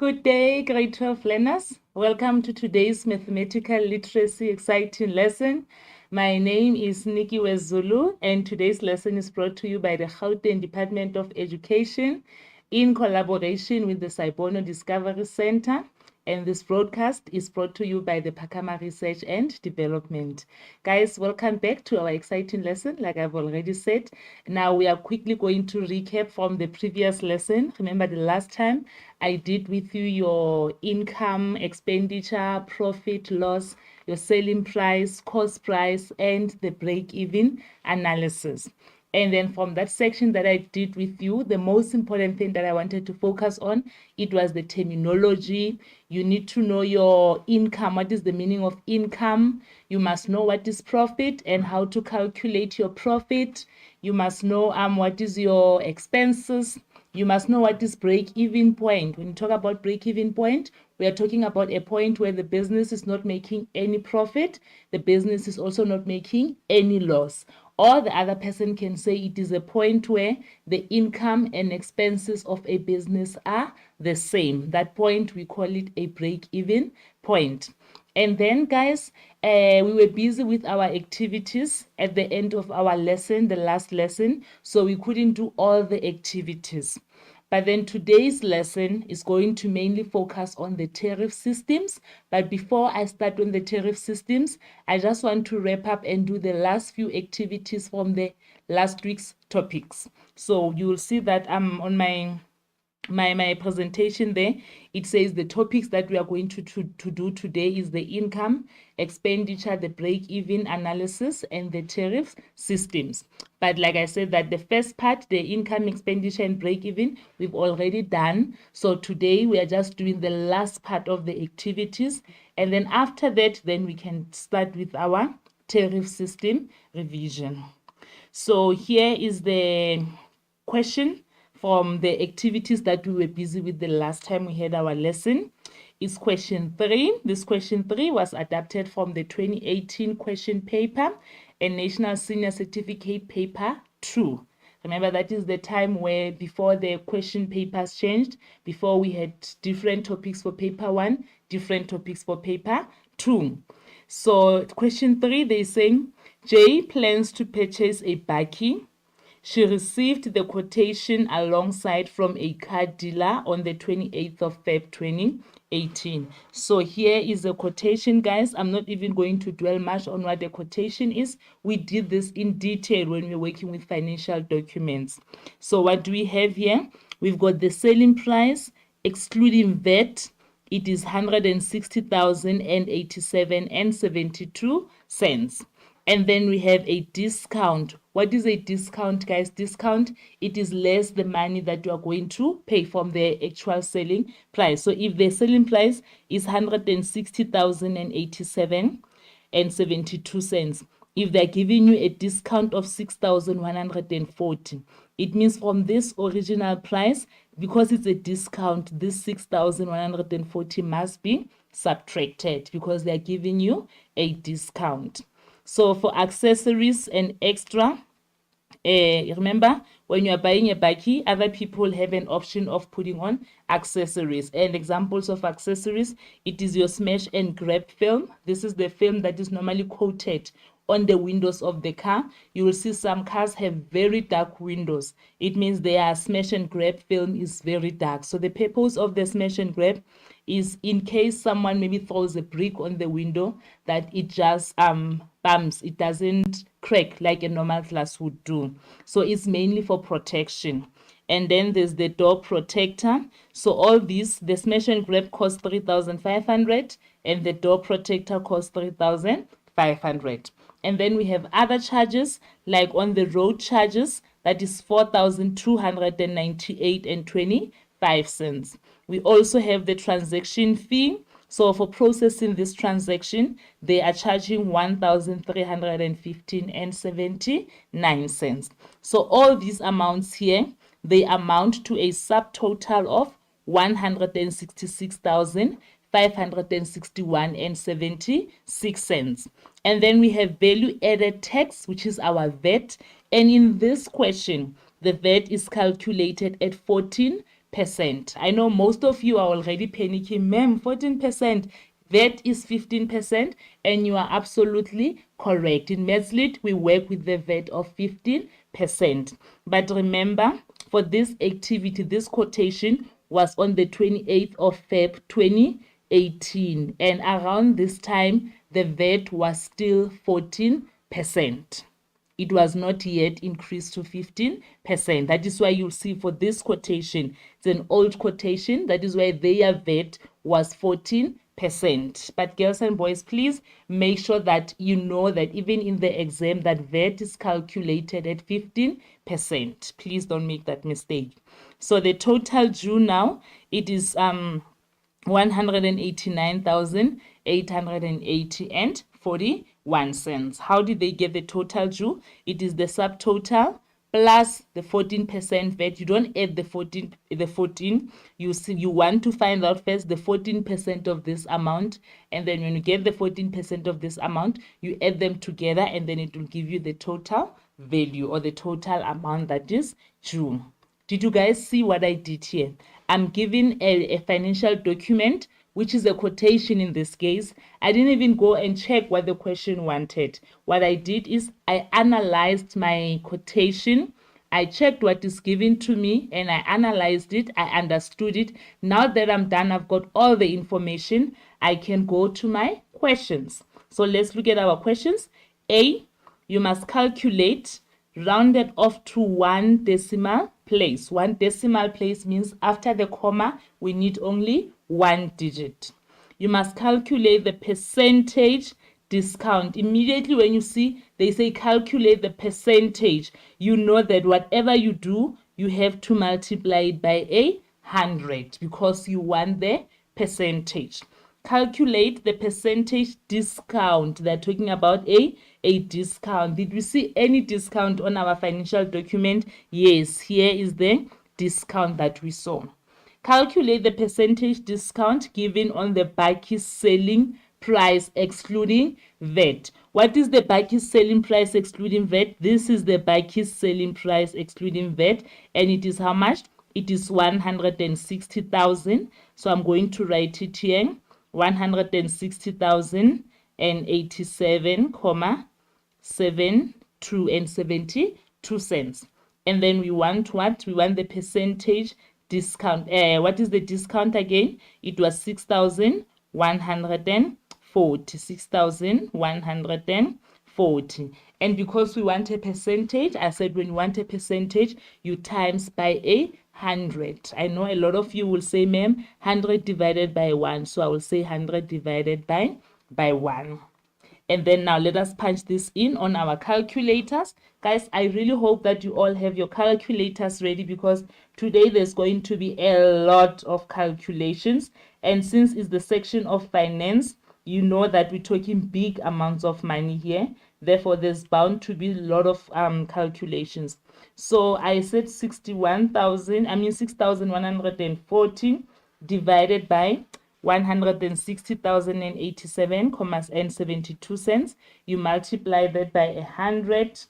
Good day, grade 12 learners. Welcome to today's mathematical literacy exciting lesson. My name is Nikki Wezulu, and today's lesson is brought to you by the Gauteng Department of Education in collaboration with the Saibono Discovery Center. And this broadcast is brought to you by the Pakama Research and Development. Guys, welcome back to our exciting lesson, like I've already said. Now we are quickly going to recap from the previous lesson. Remember the last time I did with you your income, expenditure, profit, loss, your selling price, cost price, and the break-even analysis. And then from that section that I did with you, the most important thing that I wanted to focus on, it was the terminology. You need to know your income. What is the meaning of income? You must know what is profit and how to calculate your profit. You must know what is your expenses. You must know what is break-even point. When you talk about break-even point, we are talking about a point where the business is not making any profit. The business is also not making any loss. Or the other person can say it is a point where the income and expenses of a business are the same. That point, we call it a break-even point. And then, guys, we were busy with our activities at the end of our lesson, the last lesson, so we couldn't do all the activities. But then today's lesson is going to mainly focus on the tariff systems. But before I start on the tariff systems, I just want to wrap up and do the last few activities from the last week's topics. So you will see that I'm on my presentation there. It says the topics that we are going to do today is the income, expenditure, the break-even analysis, and the tariff systems. But like I said, that the first part, the income, expenditure, and break-even, we've already done. So today we are just doing the last part of the activities. And then after that, then we can start with our tariff system revision. So here is the question from the activities that we were busy with the last time we had our lesson. Is question 3. This question 3 was adapted from the 2018 question paper and National Senior Certificate paper 2. Remember, that is the time where before the question papers changed, before we had different topics for paper 1, different topics for paper 2. So question 3, they're saying, Jay plans to purchase a bakkie. She received the quotation alongside from a car dealer on the 28th of Feb 2018. So here is the quotation, guys. I'm not even going to dwell much on what the quotation is. We did this in detail when we were working with financial documents. So what do we have here? We've got the selling price, excluding VAT. It is 160,087.72 cents. And then we have a discount. What is a discount, guys? Discount, it is less the money that you are going to pay from the actual selling price. So if the selling price is 160,087.72 cents, if they're giving you a discount of 6,140, it means from this original price, because it's a discount, this 6,140 must be subtracted because they're giving you a discount. So for accessories and extra, remember, when you are buying a bakkie, other people have an option of putting on accessories. And examples of accessories, it is your smash and grab film. This is the film that is normally coated on the windows of the car. You will see some cars have very dark windows. It means their smash and grab film is very dark. So the purpose of the smash and grab is in case someone maybe throws a brick on the window, that it just bumps, it doesn't crack like a normal glass would do. So it's mainly for protection. And then there's the door protector. So all these, the smash and grab costs 3,500 and the door protector costs 3,500. And then we have other charges, like on the road charges, that is 4,298.25 cents. We also have the transaction fee. So for processing this transaction, they are charging 1,315.79 cents. So all these amounts here, they amount to a subtotal of 166,561.76 cents. And then we have value added tax, which is our VAT. And in this question, the VAT is calculated at 14 14%. I know most of you are already panicking. Ma'am, 14%. VAT is 15%, and you are absolutely correct. In Mathslit, we work with the VAT of 15%. But remember, for this activity, this quotation was on the 28th of Feb 2018, and around this time, the VAT was still 14%. It was not yet increased to 15%. That is why you'll see for this quotation, it's an old quotation. That is why their VAT was 14%. But girls and boys, please make sure that you know that even in the exam, that VAT is calculated at 15%. Please don't make that mistake. So the total due now, it is 189,880.41. How did they get the total due? It is the subtotal plus the 14% VAT. You don't add the 14. You see, you want to find out first the 14% of this amount, and then when you get the 14% of this amount, you add them together, and then it will give you the total value or the total amount that is due. Did you guys see what I did here? I'm giving a financial document, which is a quotation in this case. I didn't even go and check what the question wanted. What I did is I analyzed my quotation. I checked what is given to me and I analyzed it. I understood it. Now that I'm done, I've got all the information. I can go to my questions. So let's look at our questions. A, you must calculate rounded off to 1 decimal place. 1 decimal place means after the comma, we need only 1 digit. You must calculate the percentage discount. Immediately when you see they say calculate the percentage, you know that whatever you do, you have to multiply it by 100 because you want the percentage. Calculate the percentage discount. They're talking about a discount. Did we see any discount on our financial document? Yes, here is the discount that we saw. Calculate the percentage discount given on the Bakkie selling price excluding VAT. What is the Bakkie selling price excluding VAT? This is the Bakkie selling price excluding VAT, and it is how much? It is 160,000. So I'm going to write it here. 160,087,72 cents. And then we want what? We want the percentage discount. What is the discount again? It was 6,140. 6,140. And because we want a percentage, I said when you want a percentage, you times by 100. I know a lot of you will say, ma'am, 100 divided by 1. So I will say 100 divided by 1. And then now let us punch this in on our calculators. Guys, I really hope that you all have your calculators ready because today there's going to be a lot of calculations. And since it's the section of finance, you know that we're talking big amounts of money here. Therefore, there's bound to be a lot of calculations. So I said 6,140 divided by 160,087.72 cents. You multiply that by 100.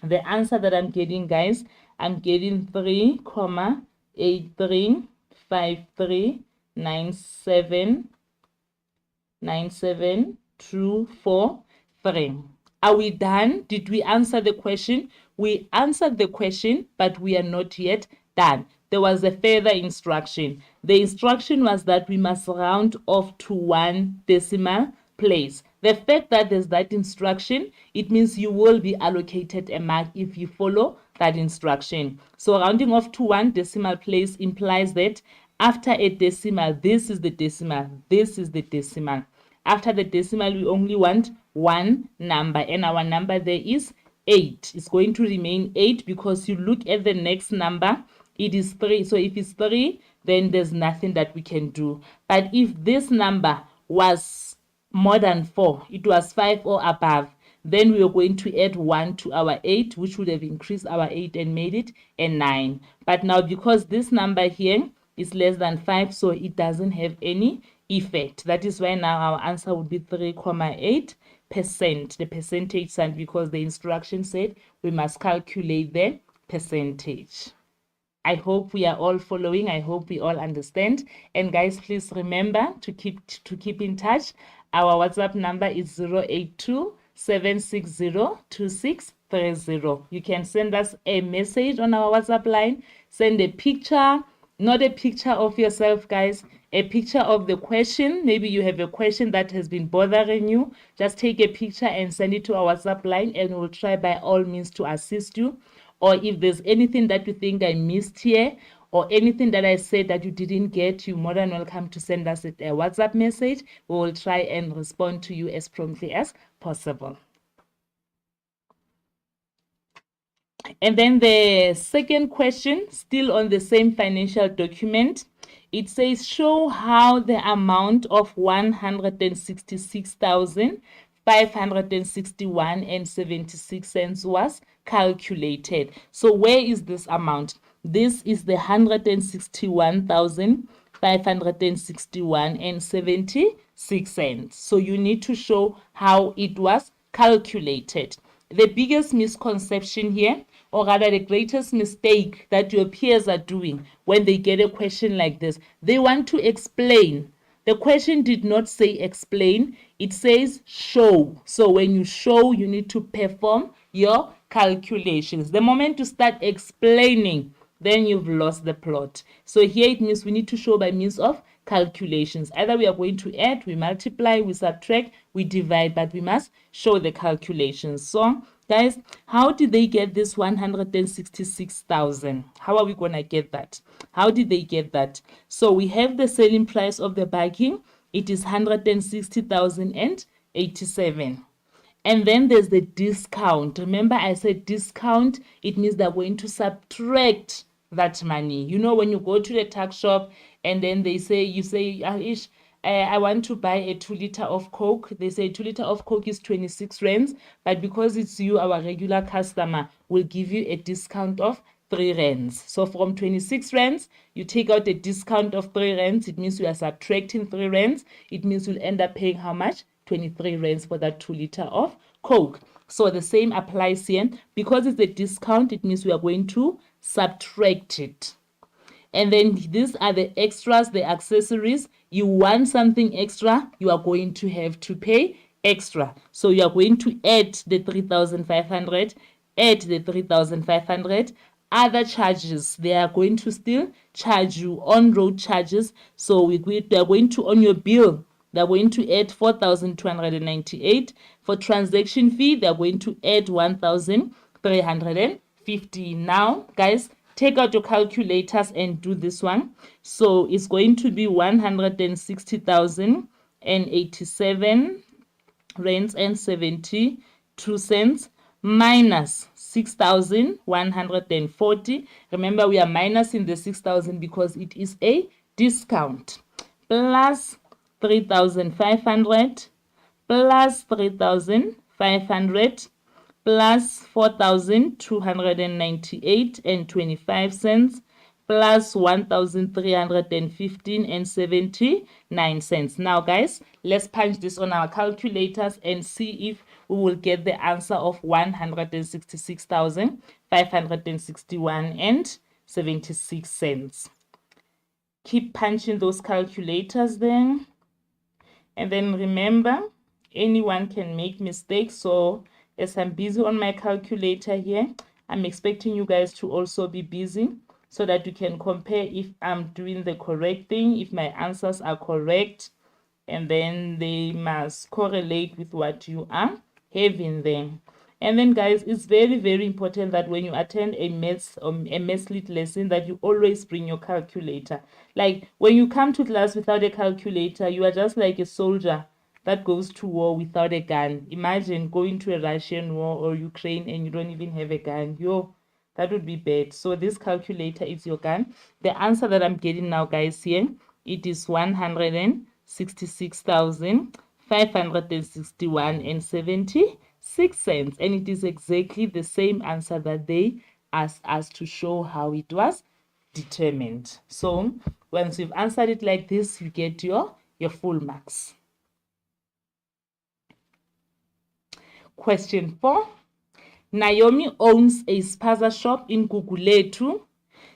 The answer that I'm getting, guys, I'm getting 3,835397,243. Are we done? Did we answer the question? We answered the question, but we are not yet done. There was a further instruction. The instruction was that we must round off to 1 decimal place. The fact that there's that instruction, it means you will be allocated a mark if you follow that instruction. So rounding off to 1 decimal place implies that after a decimal, this is the decimal, this is the decimal. After the decimal, we only want 1 number, and our number there is 8. It's going to remain 8 because you look at the next number, it is 3. So if it's 3, then there's nothing that we can do. But if this number was more than 4, it was 5 or above, then we are going to add 1 to our 8, which would have increased our 8 and made it a 9. But now because this number here is less than 5, so it doesn't have any effect. That is why now our answer would be 3.8%, the percentage sign, because the instruction said we must calculate the percentage. I hope we are all following. I hope we all understand. And guys, please remember to keep in touch. Our WhatsApp number is 082-760-2630. You can send us a message on our WhatsApp line. Send a picture, not a picture of yourself, guys, a picture of the question. Maybe you have a question that has been bothering you. Just take a picture and send it to our WhatsApp line, and we'll try by all means to assist you. Or if there's anything that you think I missed here, or anything that I said that you didn't get, you're more than welcome to send us a WhatsApp message. We will try and respond to you as promptly as possible. And then the second question, still on the same financial document, it says, show how the amount of 166,561.76 was calculated. So where is this amount? This is the 161,561.76. So you need to show how it was calculated. The biggest misconception here, or rather the greatest mistake that your peers are doing when they get a question like this, they want to explain. The question did not say explain, it says show. So when you show, you need to perform your calculations. The moment you start explaining, then you've lost the plot. So here it means we need to show by means of calculations. Either we are going to add, we multiply, we subtract, we divide, but we must show the calculations. So guys, how did they get this 166,000? How are we going to get that? How did they get that? So we have the selling price of the bagging. It is 160,087. And then there's the discount. Remember I said discount, it means they're going to subtract that money. You know, when you go to the tax shop and then they say, you say, Aish, I want to buy a 2-liter of Coke. They say 2-liter of Coke is 26 rands, but because it's you, our regular customer, will give you a discount of 3 rands. So from 26 rands, you take out a discount of 3 rands. It means you are subtracting 3 rands. It means you'll end up paying how much? 23 rands for that 2-liter of Coke. So the same applies here. Because it's a discount, it means we are going to subtract it. And then these are the extras, the accessories. You want something extra, you are going to have to pay extra. So you are going to add the 3,500, add the 3,500. Other charges, they are going to still charge you on-road charges. So they are going to, on your bill, they're going to add 4,298. For transaction fee, they're going to add 1,350. Now, guys, take out your calculators and do this one. So it's going to be 160,087 rands and 72 cents minus 6,140. Remember, we are minusing the 6,000 because it is a discount. Plus 3,500 plus 3,500 plus 4,298 and 25 cents plus 1,315 and 79 cents. Now guys, let's punch this on our calculators and see if we will get the answer of 166,561 and 76 cents. Keep punching those calculators then. And then remember, anyone can make mistakes. So as I'm busy on my calculator here, I'm expecting you guys to also be busy so that you can compare if I'm doing the correct thing, if my answers are correct, and then they must correlate with what you are having there. And then guys, it's very, very important that when you attend a maths lit lesson, that you always bring your calculator. Like when you come to class without a calculator, you are just like a soldier that goes to war without a gun. Imagine going to a Russian war or Ukraine and you don't even have a gun. Yo, that would be bad. So this calculator is your gun. The answer that I'm getting now, guys, here, it is 166,561 and 76 cents. And it is exactly the same answer that they asked us to show how it was determined. So once you've answered it like this, you get your full marks. Question 4. Naomi owns a spaza shop in Gugulethu.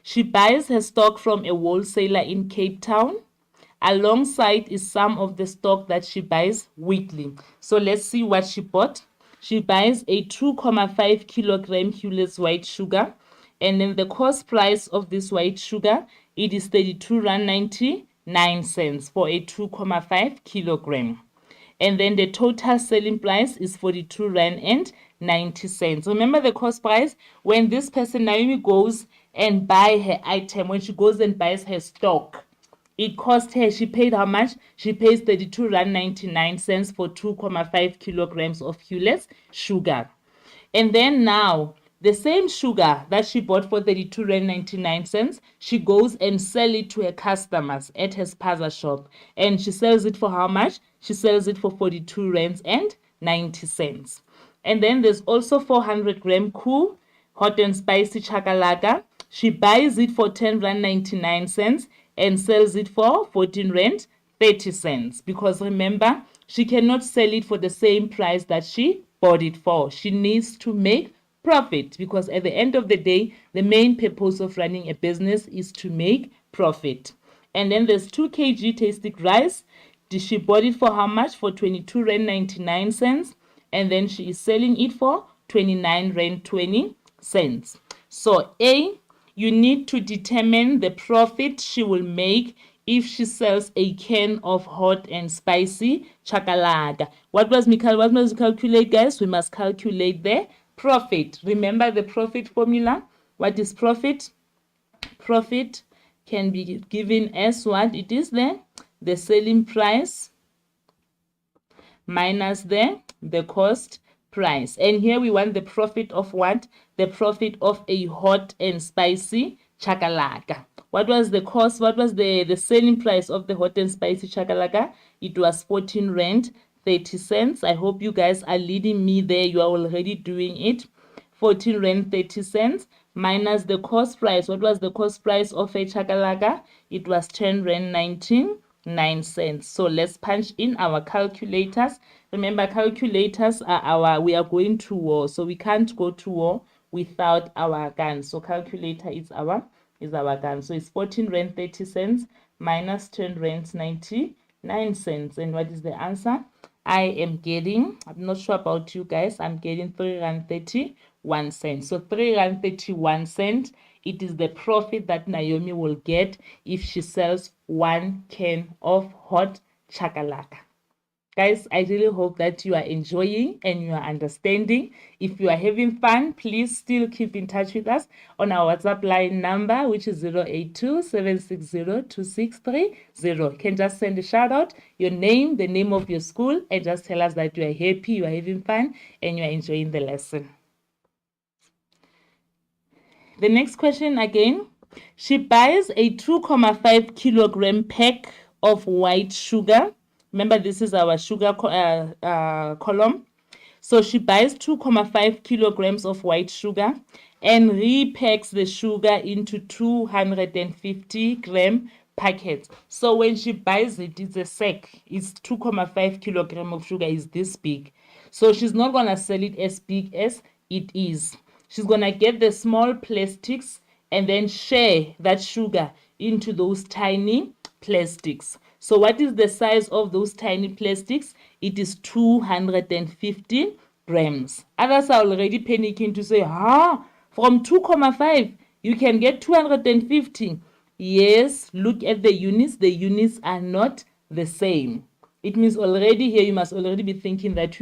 She buys her stock from a wholesaler in Cape Town. Alongside is some of the stock that she buys weekly. So let's see what she bought. She buys a 2.5 kilogram Hewlett's white sugar, and then the cost price of this white sugar, it is 32.99 Rand for a 2.5 kilogram. And then the total selling price is 42.90 Rand. Remember the cost price when this person Naomi goes and buy her item, when she goes and buys her stock, it cost her, she paid how much? She pays 32.99 Rand for 2.5 kilograms of Hewlett's sugar. And then now, the same sugar that she bought for 32.99 Rand, she goes and sell it to her customers at her spaza shop. And she sells it for how much? She sells it for 42.90 Rand. And then there's also 400 gram cool hot and spicy chakalaka. She buys it for 10.99 Rand and sells it for 14.30 Rand, because remember, she cannot sell it for the same price that she bought it for. She needs to make profit, because at the end of the day, the main purpose of running a business is to make profit. And then there's 2 kg tasty rice. She bought it for how much? For 22.99 Rand, and then she is selling it for 29.20 Rand. So A, you need to determine the profit she will make if she sells a can of hot and spicy chakalaka. What must we calculate, guys? We must calculate the profit. Remember the profit formula. What is profit? Profit can be given as what? It is the selling price minus the cost price. And here we want the profit of what? The profit of a hot and spicy chakalaka. What was the cost? What was the selling price of the hot and spicy chakalaka? It was 14.30 Rand. I hope you guys are leading me there. You are already doing it. 14.30 Rand minus the cost price. What was the cost price of a chakalaka? It was 10.99 Rand. So let's punch in our calculators. Remember, calculators are we are going to war, so we can't go to war without our gun. So calculator is our gun. So it's 14.30 Rand minus 10.99 Rand. And what is the answer? I am getting, I'm not sure about you guys, I'm getting 3.31 Rand. So 3.31 Rand, it is the profit that Naomi will get if she sells 1 can of hot chakalaka. Guys, I really hope that you are enjoying and you are understanding. If you are having fun, please still keep in touch with us on our WhatsApp line number, which is 082-760-2630. You can just send a shout out, your name, the name of your school, and just tell us that you are happy, you are having fun, and you are enjoying the lesson. The next question again. She buys a 2.5 kilogram pack of white sugar. Remember, this is our sugar column. So she buys 2.5 kilograms of white sugar and repacks the sugar into 250 gram packets. So when she buys it, it's a sack. It's 2.5 kilogram of sugar is this big. So she's not going to sell it as big as it is. She's going to get the small plastics and then share that sugar into those tiny plastics. So what is the size of those tiny plastics? It is 250 grams. Others are already panicking to say, from 2.5, you can get 250. Yes, look at the units. The units are not the same. It means already here you must already be thinking that,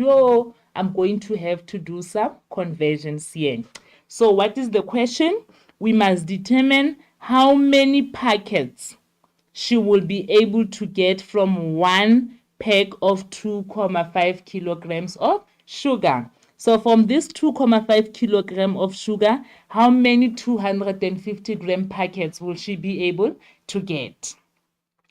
I'm going to have to do some conversions here. So what is the question? We must determine how many packets she will be able to get from 1 pack of 2.5 kilograms of sugar. So from this 2.5 kilogram of sugar, how many 250 gram packets will she be able to get?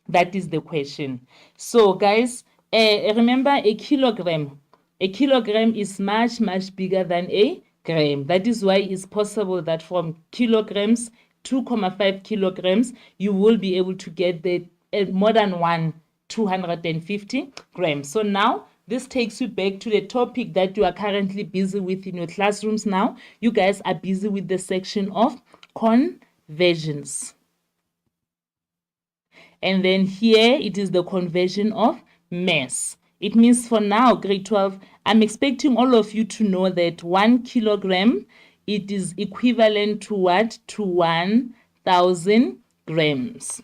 That is the question. So guys, remember a kilogram is much, much bigger than a gram. That is why it's possible that from kilograms, 2.5 kilograms, you will be able to get the more than 250 grams. So now this takes you back to the topic that you are currently busy with in your classrooms now. You guys are busy with the section of conversions. And then here it is the conversion of mass. It means for now, grade 12, I'm expecting all of you to know that 1 kilogram, it is equivalent to what? To 1,000 grams.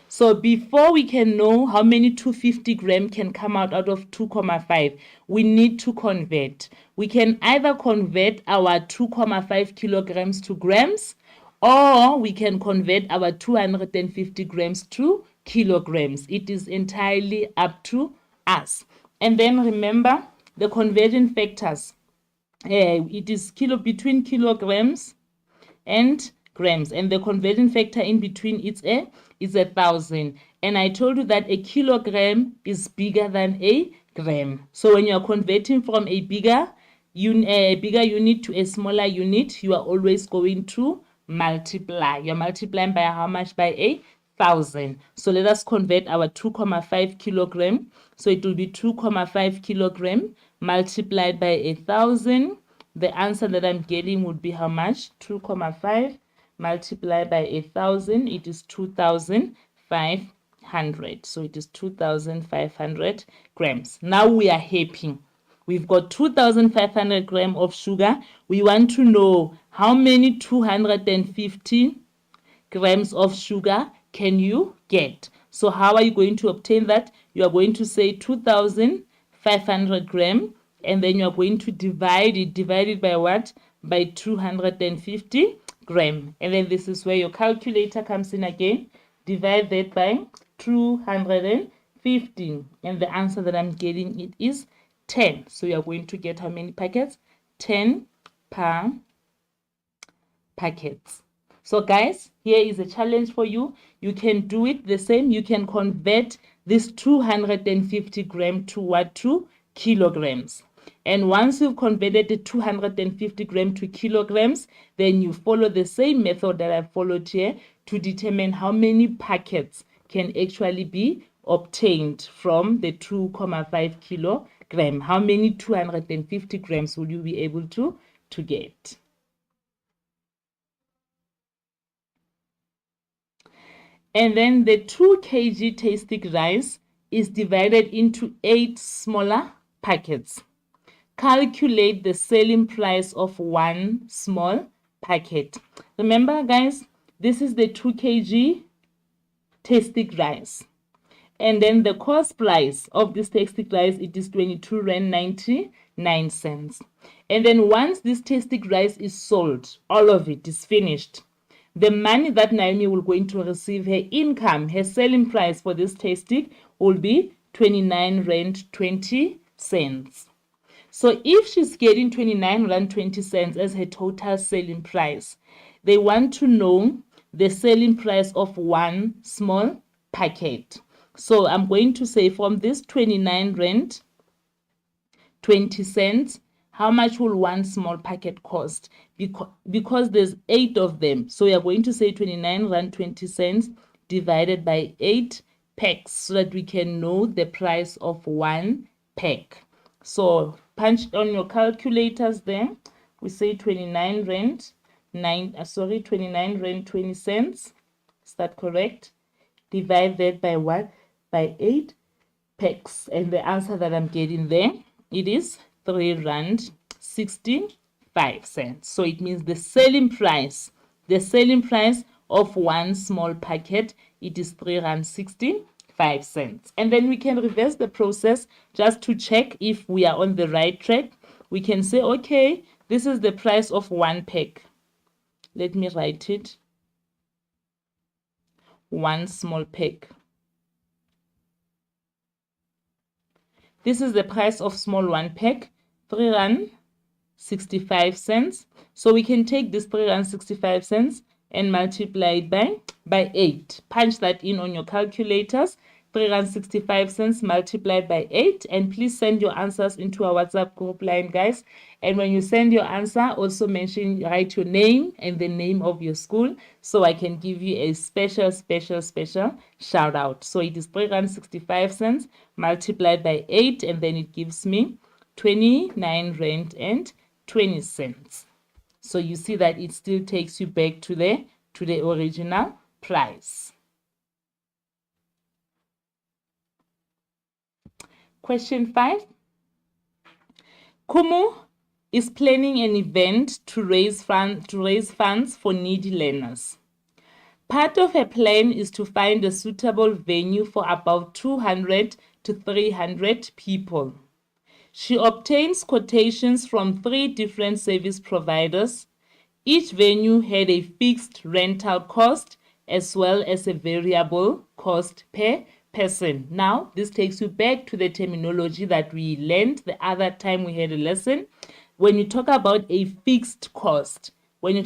So before we can know how many 250 gram can come out of 2,5, we need to convert. We can either convert our 2,5 kilograms to grams, or we can convert our 250 grams to kilograms. It is entirely up to us. And then remember the conversion factors. It is between kilograms and grams, and the conversion factor in between is 1,000. And I told you that a kilogram is bigger than a gram. So when you are converting from a bigger unit to a smaller unit, you are always going to multiply. You're multiplying by how much? By 1,000. So let us convert our 2,5 kilogram. So it will be 2,5 kilogram multiplied by 1,000. The answer that I'm getting would be how much? 2,5 multiplied by 1,000. It is 2,500. So it is 2,500 grams. Now we are happy. We've got 2,500 grams of sugar. We want to know how many 250 grams of sugar can you get. So how are you going to obtain that? You are going to say 2,500 grams, and then you are going to divide it by what? By 250 grams. And then this is where your calculator comes in again. Divide that by 250. And the answer that I'm getting, it is 10. So you are going to get how many packets? 10 per packets. So guys, here is a challenge for you. You can do it the same. You can convert this 250 grams to what? To kilograms. And once you've converted the 250 grams to kilograms, then you follow the same method that I followed here to determine how many packets can actually be obtained from the 2,5 kilogram. How many 250 grams will you be able to get? And then the 2 kg tastic rice is divided into 8 smaller packets. Calculate the selling price of one small packet. Remember, guys, this is the 2 kg tastic rice. And then the cost price of this tastic rice, it is 22.99 cents. And then once this tastic rice is sold, all of it is finished, the money that Naomi will going to receive, her income, her selling price for this tastic will be 29.20 cents. So if she's getting 29.20 cents as her total selling price, they want to know the selling price of one small packet. So I'm going to say from this 29.20 cents, how much will one small packet cost? Because there's 8 of them. So we are going to say 29.20 cents divided by 8 packs so that we can know the price of one pack. So punch on your calculators there. We say 29.20 cents. Is that correct? Divide that by what? By 8 packs. And the answer that I'm getting there, it is 3.65 cents. So it means the selling price of one small packet, it is 3.65 cents. And then we can reverse the process just to check if we are on the right track. We can say, okay, this is the price of one pack. Let me write it. One small pack. This is the price of small one pack, 3.65 cents. So we can take this 3.65 cents and multiply it by 8. Punch that in on your calculators. 3.65 cents multiplied by 8. And please send your answers into our WhatsApp group line, guys. And when you send your answer, also write your name and the name of your school so I can give you a special shout out. So it is 3.65 cents multiplied by 8, and then it gives me 29.20 cents. So you see that it still takes you back to the to the original price. Question 5. Kumu is planning an event to raise funds for needy learners. Part of her plan is to find a suitable venue for about 200 to 300 people. She obtains quotations from 3 different service providers. Each venue had a fixed rental cost as well as a variable cost per person. Now, this takes you back to the terminology that we learned the other time we had a lesson. When you talk about a fixed cost, we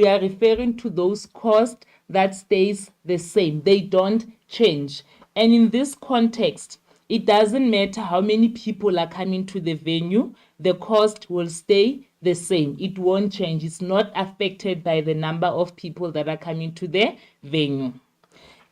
are referring to those costs that stays the same. They don't change. And in this context, it doesn't matter how many people are coming to the venue, the cost will stay the same. It won't change. It's not affected by the number of people that are coming to the venue.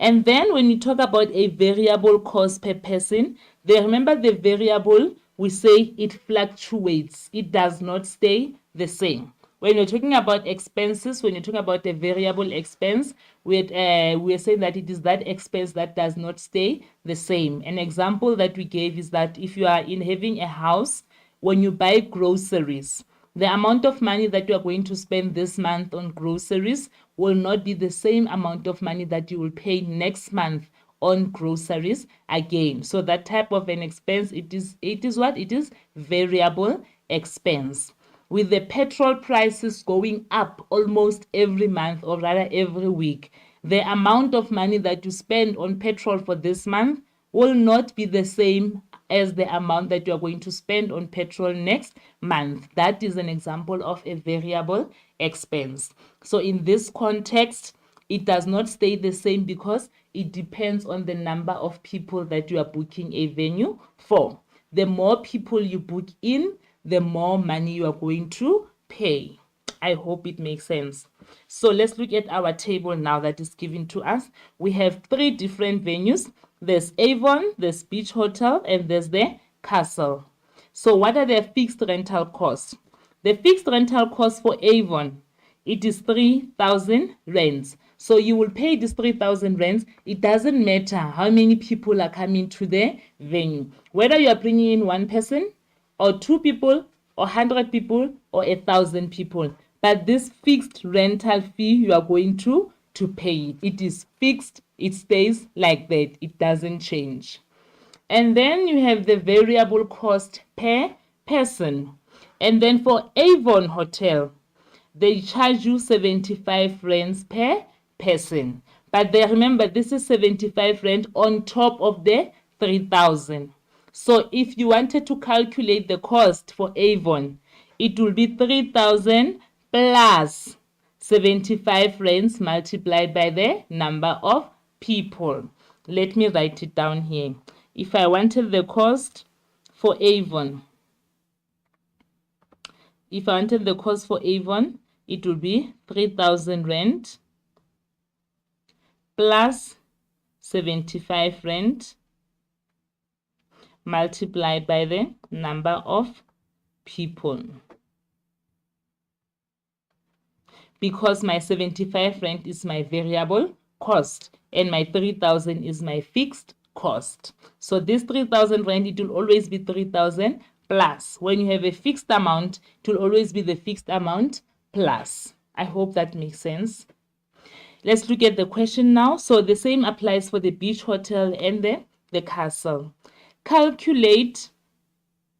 And then when you talk about a variable cost per person, remember the variable, we say it fluctuates. It does not stay the same. When you're talking about expenses, when you're talking about a variable expense, we're saying that it is that expense that does not stay the same. An example that we gave is that if you are having a house, when you buy groceries, the amount of money that you are going to spend this month on groceries will not be the same amount of money that you will pay next month on groceries again. So that type of an expense, it is what? It is variable expense. With the petrol prices going up almost every month, or rather every week, the amount of money that you spend on petrol for this month will not be the same as the amount that you are going to spend on petrol next month. That is an example of a variable expense. So in this context, it does not stay the same because it depends on the number of people that you are booking a venue for. The more people you book in, the more money you are going to pay. I hope it makes sense. So let's look at our table now that is given to us. We have 3 different venues. There's Avon, there's Beach Hotel, and there's the Castle. So what are their fixed rental costs? The fixed rental cost for Avon, it is 3,000 rands. So you will pay this 3,000 rands. It doesn't matter how many people are coming to the venue. Whether you are bringing in 1 person, or 2 people, or 100 people, or 1,000 people. But this fixed rental fee, you are going to pay it. It is fixed. It stays like that. It doesn't change. And then you have the variable cost per person. And then for Avon Hotel, they charge you 75 rands per person. But remember, this is 75 rand on top of the 3,000. So if you wanted to calculate the cost for Avon, it will be 3,000 plus 75 rands multiplied by the number of people. Let me write it down here. If I wanted the cost for Avon, it will be 3,000 rand plus 75 rand multiplied by the number of people. Because my 75 rand is my variable cost and my 3,000 is my fixed cost. So this 3,000 rand, it will always be 3,000 plus. When you have a fixed amount, it will always be the fixed amount plus. I hope that makes sense. Let's look at the question now. So the same applies for the Beach Hotel and the Castle. Calculate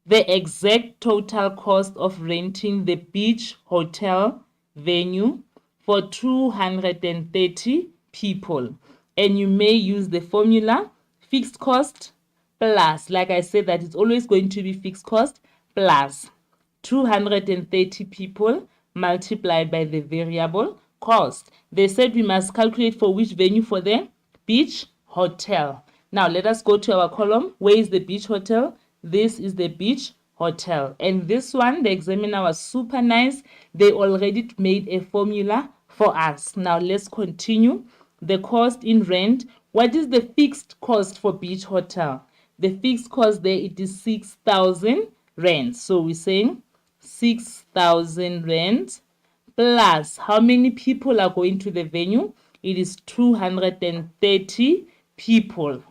the exact total cost of renting the Beach Hotel venue for 230 people. And you may use the formula fixed cost plus, like I said, that it's always going to be fixed cost plus 230 people multiplied by the variable cost. They said we must calculate for which venue? For the Beach Hotel. Now let us go to our column. Where is the Beach Hotel? This is the Beach Hotel. And this one, the examiner was super nice. They already made a formula for us. Now let's continue. The cost in rent. What is the fixed cost for Beach Hotel? The fixed cost there, it is 6,000 rand. So we're saying 6,000 rand plus how many people are going to the venue? It is 230 people.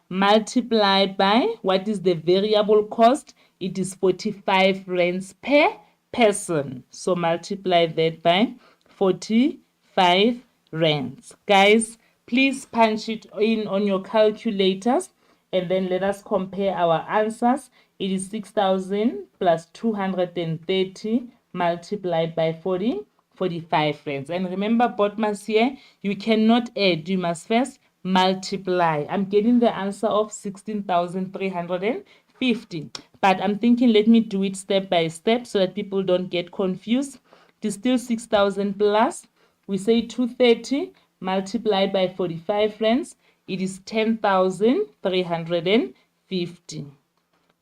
Multiplied by what is the variable cost? It is 45 rands per person. So multiply that by 45 rands. Guys, please punch it in on your calculators and then let us compare our answers. It is 6,000 plus 230 multiplied by 45 rands. And remember, Botmas here, you cannot add, you must first multiply. I'm getting the answer of 16,350. But I'm thinking, let me do it step by step so that people don't get confused. It is still 6,000 plus. We say 230 multiplied by 45 rands. It is 10,350.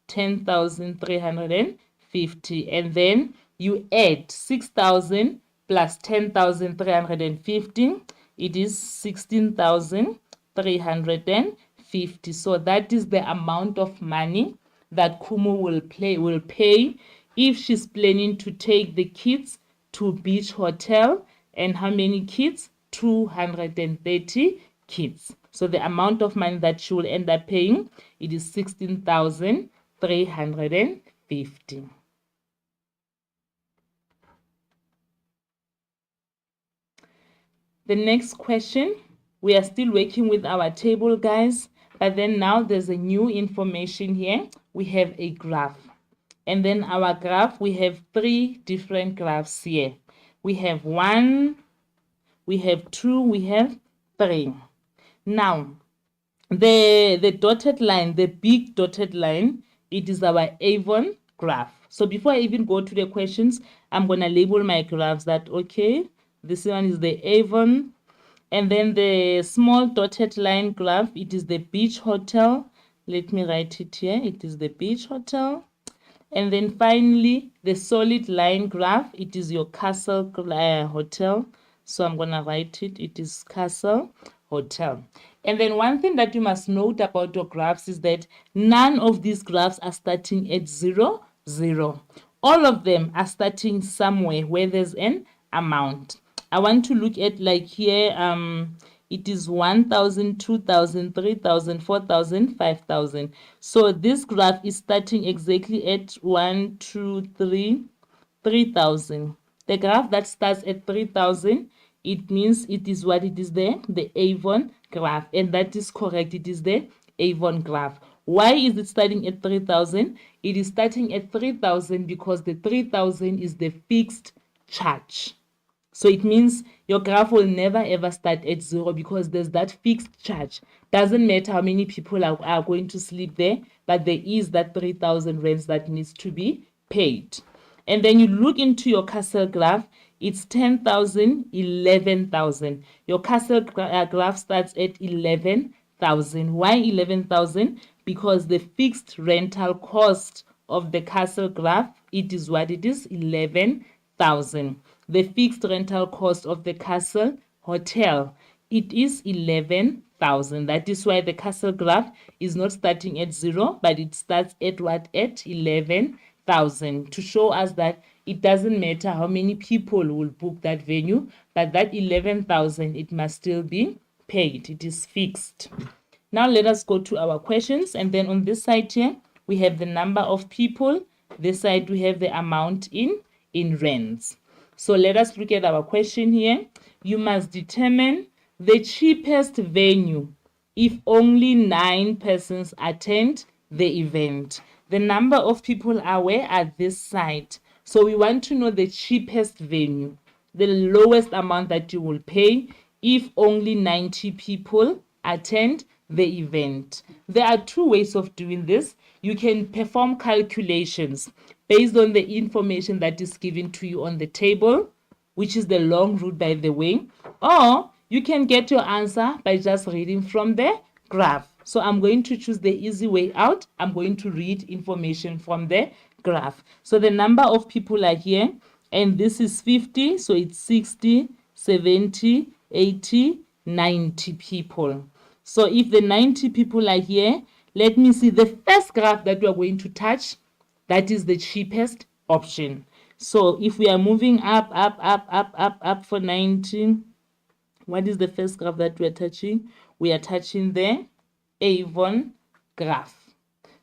10,350. And then you add 6,000 plus 10,350. It is 16,350. So that is the amount of money that Kumu will pay if she's planning to take the kids to Beach Hotel. And how many kids? 230 kids. So the amount of money that she will end up paying, it is 16,350. The next question, we are still working with our table, guys, but then now there's a new information here. We have a graph. And then our graph, we have 3 different graphs here. We have 1, we have 2, we have 3. Now, the dotted line, the big dotted line, it is our Avon graph. So before I even go to the questions, I'm going to label my graphs that, okay, this one is the Avon. And then the small dotted line graph, it is the Beach Hotel. Let me write it here. It is the Beach Hotel. And then finally, the solid line graph, it is your Castle Hotel. So I'm going to write it. It is Castle Hotel. And then one thing that you must note about your graphs is that none of these graphs are starting at 0, 0. All of them are starting somewhere where there's an amount. I want to look at like here, it is 1,000, 2,000, 3,000, 4,000, 5,000. So this graph is starting exactly at 1, 2, 3, 3,000. The graph that starts at 3,000, it means it is what it is there, the Avon graph. And that is correct. It is the Avon graph. Why is it starting at 3,000? It is starting at 3,000 because the 3,000 is the fixed charge. So it means your graph will never ever start at 0 because there's that fixed charge. Doesn't matter how many people are going to sleep there, but there is that 3,000 rands that needs to be paid. And then you look into your Castle graph, it's 10,000, 11,000. Your Castle graph starts at 11,000. Why 11,000? Because the fixed rental cost of the Castle graph, it is what it is, 11,000. The fixed rental cost of the Castle Hotel, it is 11,000. That is why the Castle graph is not starting at 0, but it starts at what? At 11,000, to show us that it doesn't matter how many people will book that venue, but that 11,000, it must still be paid. It is fixed. Now let us go to our questions. And then on this side here, we have the number of people. This side, we have the amount in rands. So let us look at our question here. You must determine the cheapest venue if only 9 persons attend the event. The number of people are where? At this side. So we want to know the cheapest venue, the lowest amount that you will pay if only 90 people attend the event. There are 2 ways of doing this. You can perform calculations based on the information that is given to you on the table, which is the long route, by the way, or you can get your answer by just reading from the graph. So I'm going to choose the easy way out. I'm going to read information from the graph. So the number of people are here, and this is 50, so it's 60, 70, 80, 90 people. So if the 90 people are here, let me see the first graph that we are going to touch. That is the cheapest option. So if we are moving up for 19, what is the first graph that we are touching? We are touching the Avon graph.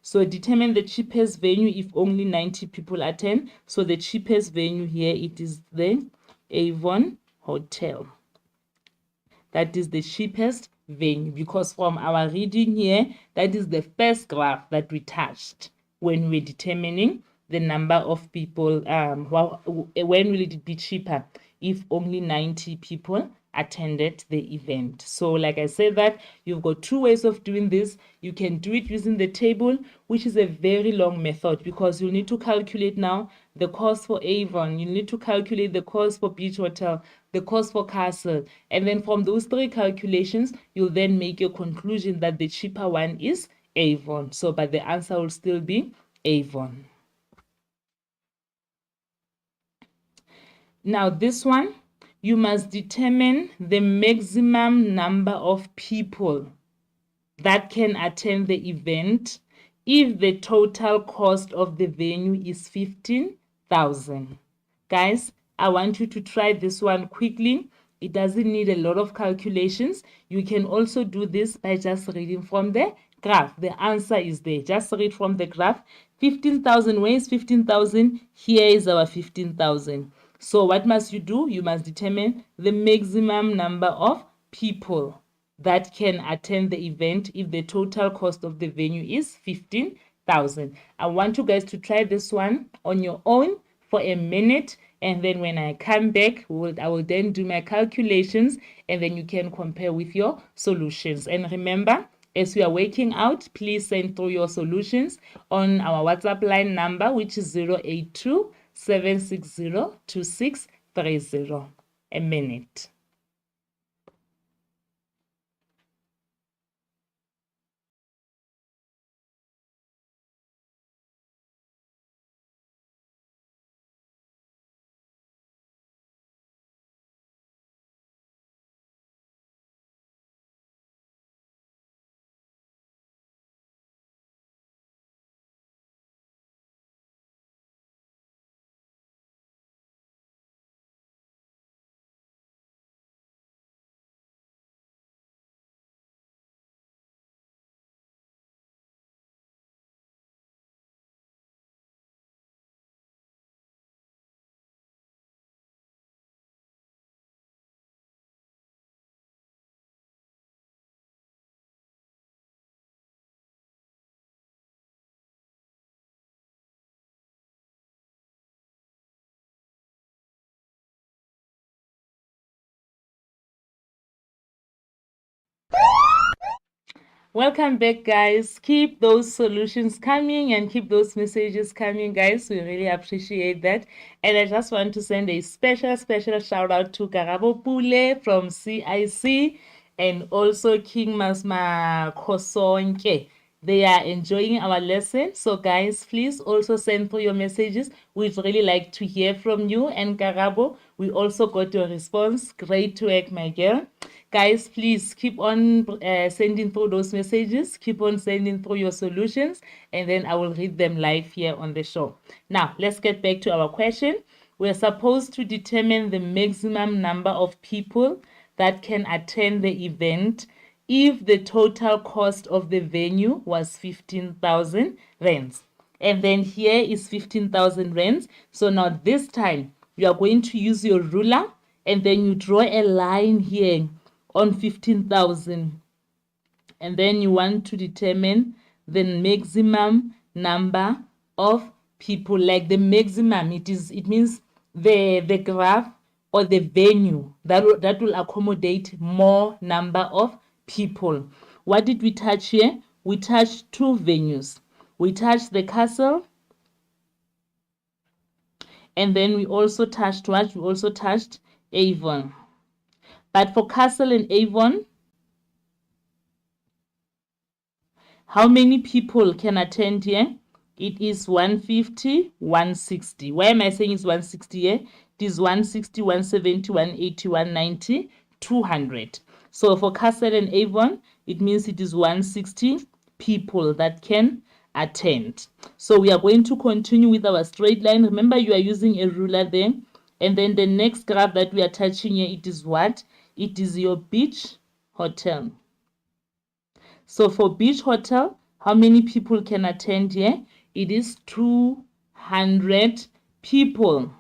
So determine the cheapest venue if only 90 people attend. So the cheapest venue here, it is the Avon Hotel. That is the cheapest venue, because from our reading here, that is the first graph that we touched when we're determining the number of people. When will it be cheaper? If only 90 people attended the event. So like I said, that you've got two ways of doing this. You can do it using the table, which is a very long method, because you'll need to calculate now the cost for Avon, you need to calculate the cost for Beach Hotel, the cost for Castle, and then from those three calculations, you'll then make your conclusion that the cheaper one is Avon. So but the answer will still be Avon. Now this one, you must determine the maximum number of people that can attend the event if the total cost of the venue is 15,000. Guys, I want you to try this one quickly. It doesn't need a lot of calculations. You can also do this by just reading from the graph. The answer is there. Just read from the graph. 15,000, where is 15,000? Here is our 15,000. So what must you do? You must determine the maximum number of people that can attend the event if the total cost of the venue is 15,000. I want you guys to try this one on your own for a minute, and then when I come back, I will then do my calculations, and then you can compare with your solutions. And remember, as we are working out, please send through your solutions on our WhatsApp line number, which is 082 760 2630. A minute. Welcome back, guys. Keep those solutions coming and keep those messages coming, guys. We really appreciate that. And I just want to send a special shout out to Karabo Pule from CIC and also King Masma Kosonke. They are enjoying our lesson. So guys, please also send through your messages. We'd really like to hear from you. And Karabo, we also got your response. Great work, my girl. Guys, please keep on sending through those messages. Keep on sending through your solutions, and then I will read them live here on the show. Now, let's get back to our question. We're supposed to determine the maximum number of people that can attend the event if the total cost of the venue was 15,000 rands. And then here is 15,000 rands. So now this time, you are going to use your ruler, and then you draw a line here on 15,000, and then you want to determine the maximum number of people. Like the maximum, it means the graph or the venue that will accommodate more number of people. What did we touch here? We touched two venues. We touched the Castle, and then we also touched what? We also touched Avon. But for Castle and Avon, how many people can attend here? It is 150, 160. Why am I saying it's 160 here? It is 160, 170, 180, 190, 200. So for Castle and Avon, it means it is 160 people that can attend. So we are going to continue with our straight line. Remember, you are using a ruler there. And then the next graph that we are touching here, it is what? It is your beach hotel. So for beach hotel, how many people can attend here? It is 200 people.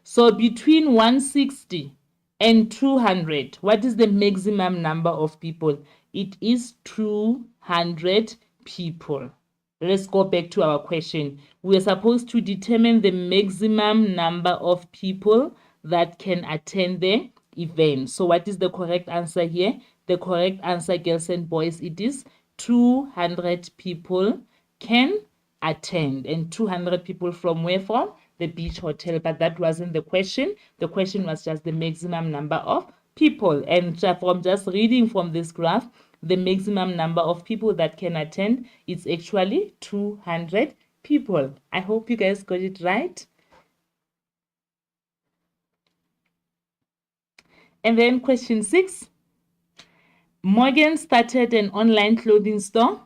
So between 160 and 200, what is the maximum number of people? It is 200 people. Let's go back to our question. We are supposed to determine the maximum number of people that can attend the event. So what is the correct answer here? The correct answer, girls and boys, it is 200 people can attend. And 200 people from where from? The beach hotel. But that wasn't the question. The question was just the maximum number of people. And from just reading from this graph, the maximum number of people that can attend is actually 200 people. I hope you guys got it right. And then question 6. Morgan started an online clothing store.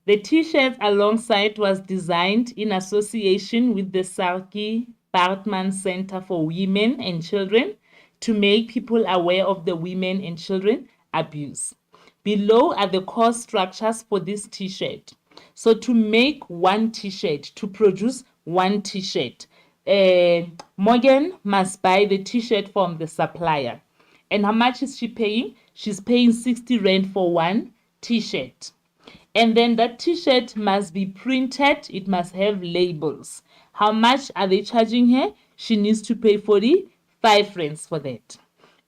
The t-shirt alongside was designed in association with the Saartjie Baartman Center for Women and Children to make people aware of the women and children abuse. Below are the cost structures for this t-shirt. So to make one t-shirt, to produce one t-shirt, Morgan must buy the t-shirt from the supplier. And how much is she paying? She's paying 60 Rand for one t-shirt. And then that t-shirt must be printed. It must have labels. How much are they charging her? She needs to pay 45 Rands for that.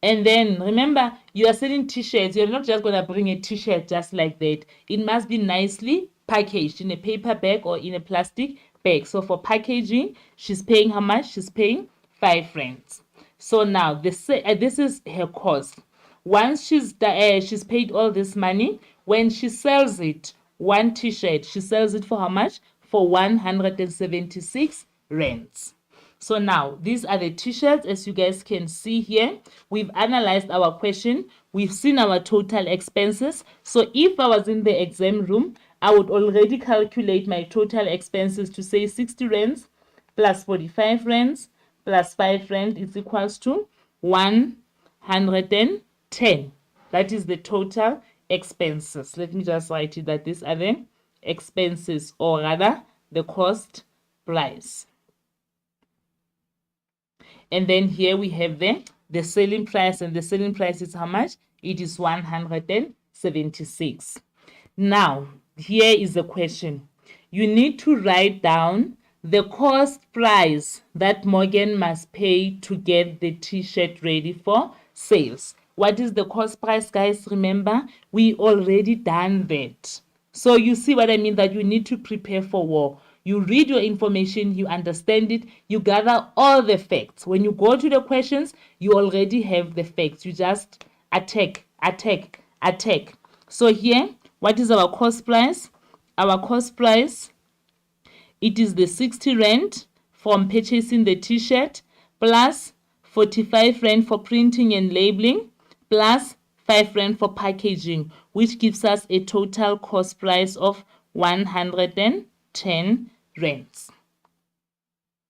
And then remember, you are selling t-shirts. You're not just going to bring a t-shirt just like that. It must be nicely packaged in a paper bag or in a plastic bag. So for packaging, she's paying how much? She's paying 5 Rands. So now this is her cost. Once she's paid all this money, when she sells it, one t-shirt, she sells it for how much? For 176 Rands. So now these are the t-shirts. As you guys can see here, we've analyzed our question. We've seen our total expenses. So if I was in the exam room, I would already calculate my total expenses to say 60 Rands plus 45 Rands plus 5 Rand is equals to 110. That is the total expenses. Let me just write it that these are the expenses, or rather the cost price. And then here we have the selling price, and the selling price is how much? It is 176. Now here is the question. You need to write down the cost price that Morgan must pay to get the t-shirt ready for sales. What is the cost price, guys? Remember, we already done that. So you see what I mean, that you need to prepare for war. You read your information, you understand it, you gather all the facts. When you go to the questions, you already have the facts. You just attack. So here, what is our cost price? Our cost price, it is the 60 Rand from purchasing the t-shirt plus 45 Rand for printing and labeling plus 5 Rand for packaging, which gives us a total cost price of 110 Rands.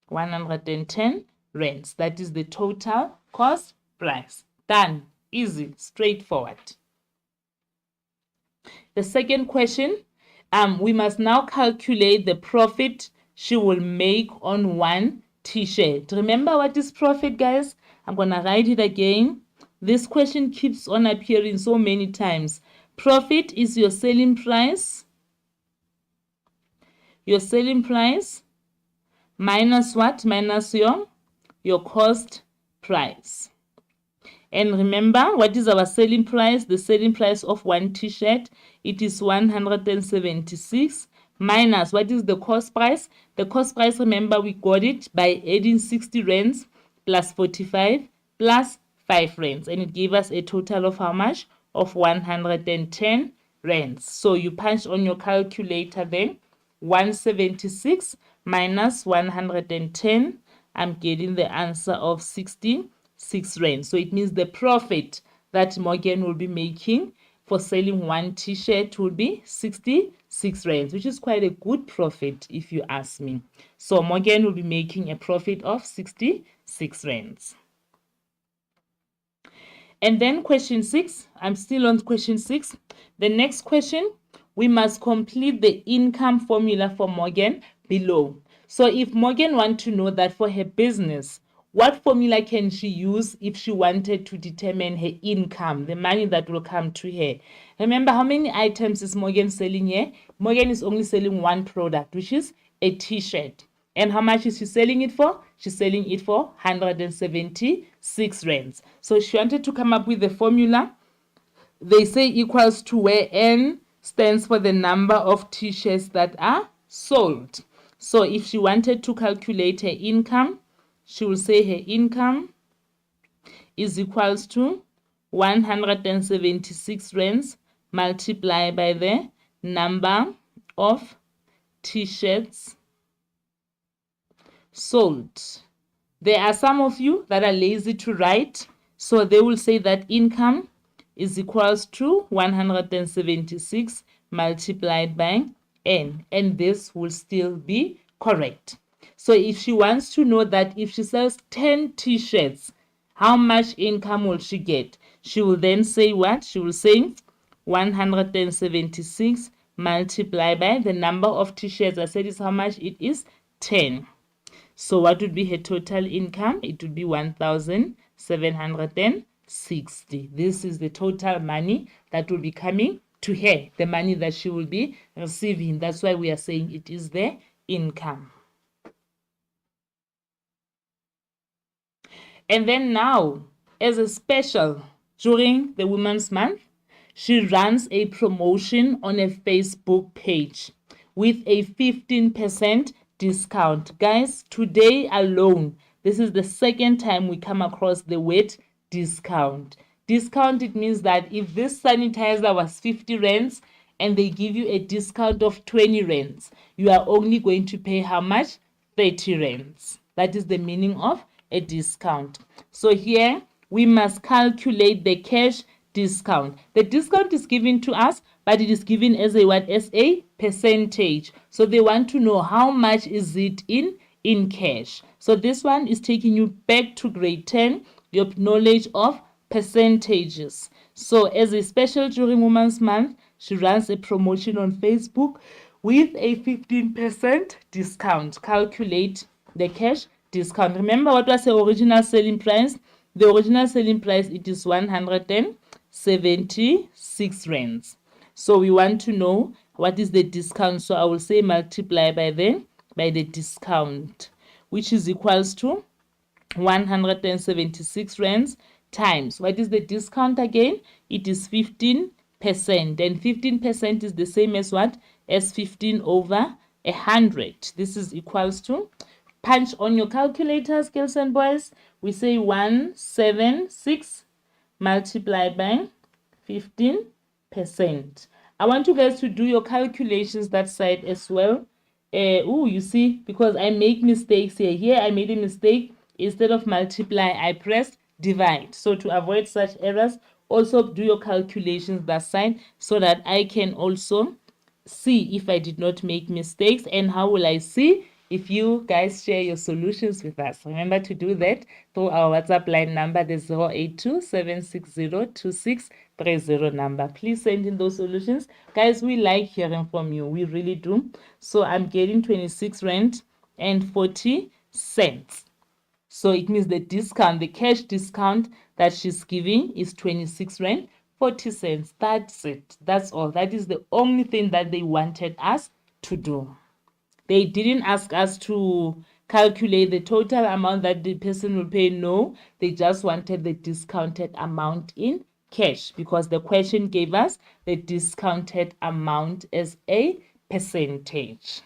110 Rands. That is the total cost price. Done. Easy. Straightforward. The second question, we must now calculate the profit she will make on one t-shirt. Remember what is profit, guys? I'm going to write it again. This question keeps on appearing so many times. Profit is your selling price. Your selling price minus what? Minus your cost price. And remember, what is our selling price? The selling price of one t-shirt, it is 176 minus what is the cost price? The cost price, remember, we got it by adding 60 Rands plus 45 plus 5 Rands, and it gave us a total of how much? Of 110 Rands. So you punch on your calculator then 176 minus 110. I'm getting the answer of 66 Rands. So it means the profit that Morgan will be making for selling one t-shirt would be 66 rands, which is quite a good profit if you ask me. So Morgan will be making a profit of 66 rands. And then question 6, I'm still on question 6. The next question, we must complete the income formula for Morgan below. So if Morgan wants to know that for her business, what formula can she use if she wanted to determine her income, the money that will come to her? Remember, how many items is Morgan selling here? Morgan is only selling one product, which is a t-shirt. And how much is she selling it for? She's selling it for 176 rands. So she wanted to come up with the formula. They say equals to where N stands for the number of t-shirts that are sold. So if she wanted to calculate her income, she will say her income is equals to 176 rands multiplied by the number of t-shirts sold. There are some of you that are lazy to write, so they will say that income is equals to 176 multiplied by N, and this will still be correct. So if she wants to know that if she sells 10 t-shirts, how much income will she get? She will then say what? She will say 176 multiplied by the number of t-shirts. I said is how much? It is 10. So what would be her total income? It would be 1,760. This is the total money that will be coming to her, the money that she will be receiving. That's why we are saying it is the income. And then now, as a special, during the Women's Month, she runs a promotion on a Facebook page with a 15% discount. Guys, today alone, this is the second time we come across the word discount. Discount, it means that if this sanitizer was 50 rands and they give you a discount of 20 rands, you are only going to pay how much? 30 rands. That is the meaning of a discount. So here we must calculate the cash discount. The discount is given to us, but it is given as a what? As a percentage. So they want to know how much is it in cash. So this one is taking you back to grade 10, your knowledge of percentages. So as a special during Women's Month, she runs a promotion on Facebook with a 15% discount. Calculate the cash discount. Remember what was the original selling price? The original selling price, it is 176 rands. So we want to know what is the discount. So I will say multiply by the discount, which is equals to 176 rands times. What is the discount again? It is 15%. And 15% is the same as what? As 15 over 100. This is equals to, punch on your calculators, girls and boys. We say 176 multiplied by 15%. I want you guys to do your calculations that side as well. You see, because I make mistakes here. Here I made a mistake. Instead of multiply, I pressed divide. So to avoid such errors, also do your calculations that side so that I can also see if I did not make mistakes. And how will I see? If you guys share your solutions with us. Remember to do that through our WhatsApp line number, the 082-760-2630 number. Please send in those solutions. Guys, we like hearing from you. We really do. So I'm getting 26 rand and 40 cents. So it means the discount, the cash discount that she's giving is 26 rand 40 cents. That's it. That's all. That is the only thing that they wanted us to do. They didn't ask us to calculate the total amount that the person will pay. No, they just wanted the discounted amount in cash because the question gave us the discounted amount as a percentage.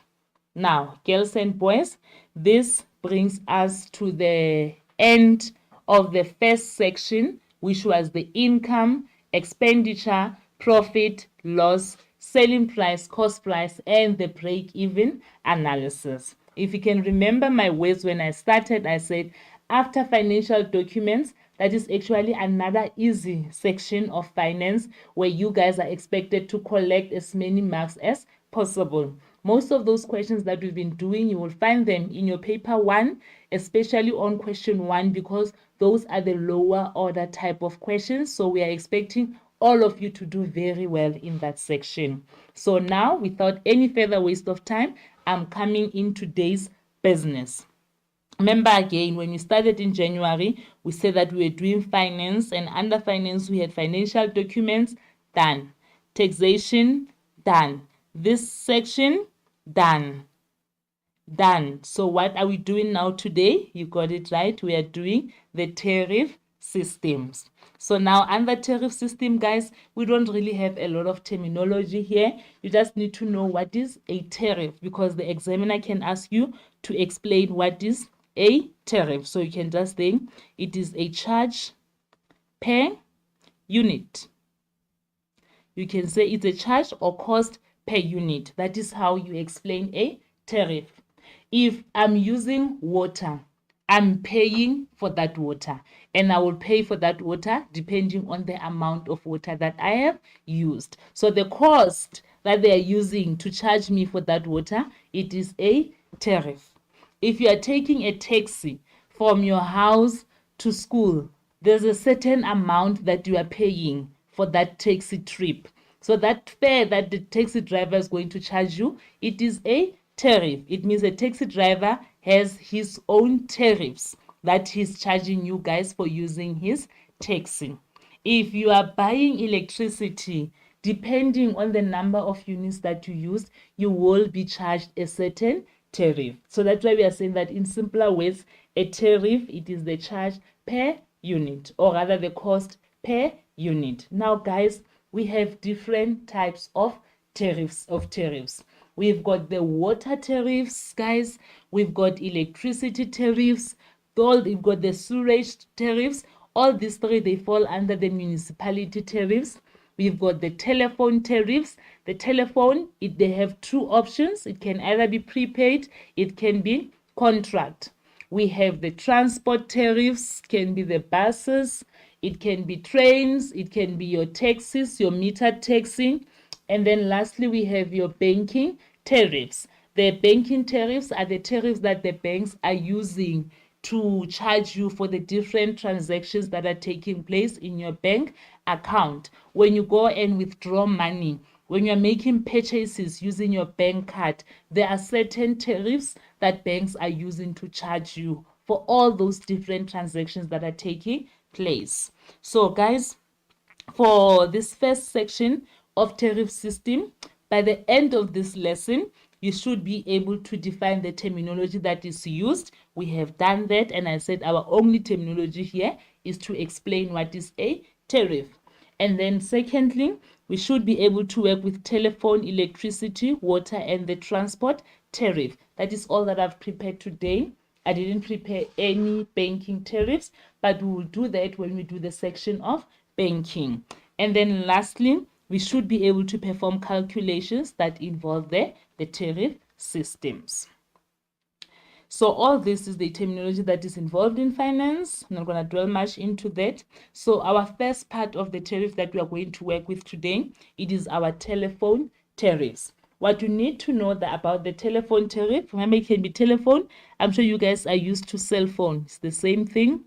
Now, girls and boys, this brings us to the end of the first section, which was the income, expenditure, profit, loss, selling price, cost price, and the break-even analysis. If you can remember my words when I started, I said, after financial documents, that is actually another easy section of finance where you guys are expected to collect as many marks as possible. Most of those questions that we've been doing, you will find them in your paper 1, especially on question 1, because those are the lower order type of questions. So we are expecting all of you to do very well in that section. So now, without any further waste of time, I'm coming in today's business. Remember again, when we started in January, we said that we were doing finance, and under finance, we had financial documents, done. Taxation, done. This section, done. Done. So what are we doing now today? You got it right. We are doing the tariff systems. So now under tariff system, guys, we don't really have a lot of terminology here. You just need to know what is a tariff, because the examiner can ask you to explain what is a tariff. So you can just think it is a charge per unit. You can say it's a charge or cost per unit. That is how you explain a tariff. If I'm using water, I'm paying for that water, and I will pay for that water depending on the amount of water that I have used. So the cost that they are using to charge me for that water, it is a tariff. If you are taking a taxi from your house to school, there's a certain amount that you are paying for that taxi trip. So that fare that the taxi driver is going to charge you, it is a tariff. It means a taxi driver has his own tariffs that he's charging you guys for using his taxi. If you are buying electricity, depending on the number of units that you use, you will be charged a certain tariff. So that's why we are saying that in simpler words, a tariff, it is the charge per unit, or rather the cost per unit. Now guys, we have different types of tariffs. We've got the water tariffs, guys. We've got electricity tariffs. We've got the sewage tariffs. All these three, they fall under the municipality tariffs. We've got the telephone tariffs. The telephone, they have two options. It can either be prepaid, it can be contract. We have the transport tariffs, can be the buses, it can be trains, it can be your taxis, your meter taxi. And then lastly, we have your banking tariffs. The banking tariffs are the tariffs that the banks are using to charge you for the different transactions that are taking place in your bank account. When you go and withdraw money, when you're making purchases using your bank card, there are certain tariffs that banks are using to charge you for all those different transactions that are taking place. So guys, for this first section of tariff system, by the end of this lesson, you should be able to define the terminology that is used. We have done that, and I said our only terminology here is to explain what is a tariff. And then secondly, we should be able to work with telephone, electricity, water, and the transport tariff. That is all that I've prepared today. I didn't prepare any banking tariffs, but we will do that when we do the section of banking. And then lastly, we should be able to perform calculations that involve the tariff systems. So all this is the terminology that is involved in finance. I'm not going to dwell much into that. So our first part of the tariff that we are going to work with today, it is our telephone tariffs. What you need to know about the telephone tariff, remember it can be telephone. I'm sure you guys are used to cell phone. It's the same thing.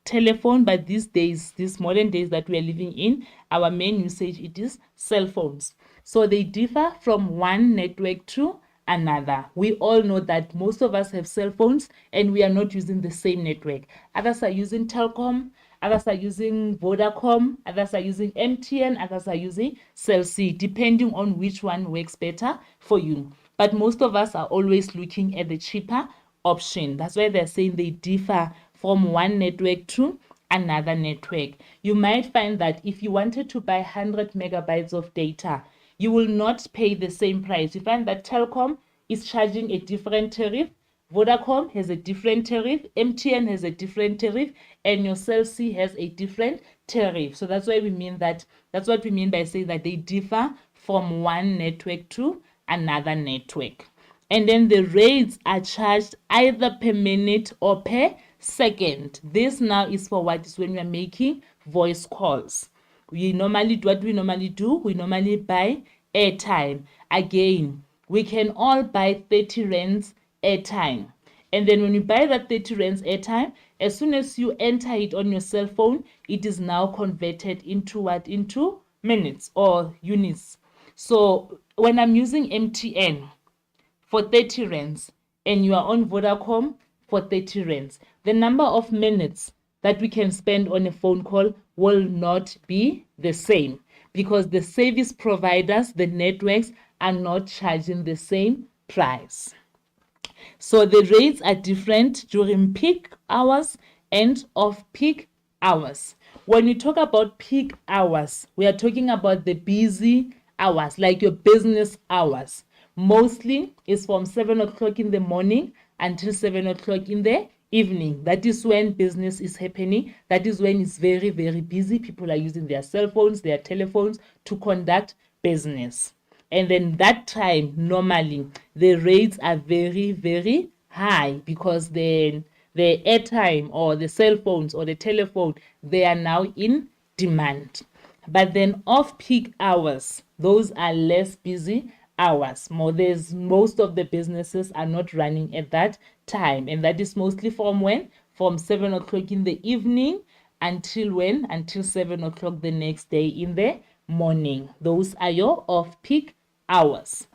Telephone, but these days, these modern days that we are living in, our main usage, it is cell phones. So they differ from one network to another. We all know that most of us have cell phones and we are not using the same network. Others are using Telkom, others are using Vodacom, others are using MTN, others are using Cell C, depending on which one works better for you. But most of us are always looking at the cheaper option. That's why they're saying they differ from one network to another network. You might find that if you wanted to buy 100 megabytes of data, you will not pay the same price. You find that Telkom is charging a different tariff, Vodacom has a different tariff, MTN has a different tariff, and your Cell C has a different tariff. So that's what we mean by saying that they differ from one network to another network. And then the rates are charged either per minute or per Second, this now is for what is when we are making voice calls. What we normally do, we normally buy airtime. Again, we can all buy 30 rands airtime. And then when you buy that 30 rands airtime, as soon as you enter it on your cell phone, it is now converted into what? Into minutes or units. So when I'm using MTN for 30 rands and you are on Vodacom for 30 rands, the number of minutes that we can spend on a phone call will not be the same because the service providers, the networks, are not charging the same price. So the rates are different during peak hours and off-peak hours. When we talk about peak hours, we are talking about the busy hours, like your business hours. Mostly is from 7 o'clock in the morning until 7 o'clock in the evening. That is when business is happening. That is when it's very, very busy. People are using their cell phones, their telephones to conduct business. And then that time, normally, the rates are very, very high because then the airtime or the cell phones or the telephone, they are now in demand. But then off-peak hours, those are less busy hours. Most of the businesses are not running at that time. And that is mostly from when? From 7 o'clock in the evening until when? Until 7 o'clock the next day in the morning. Those are your off-peak hours.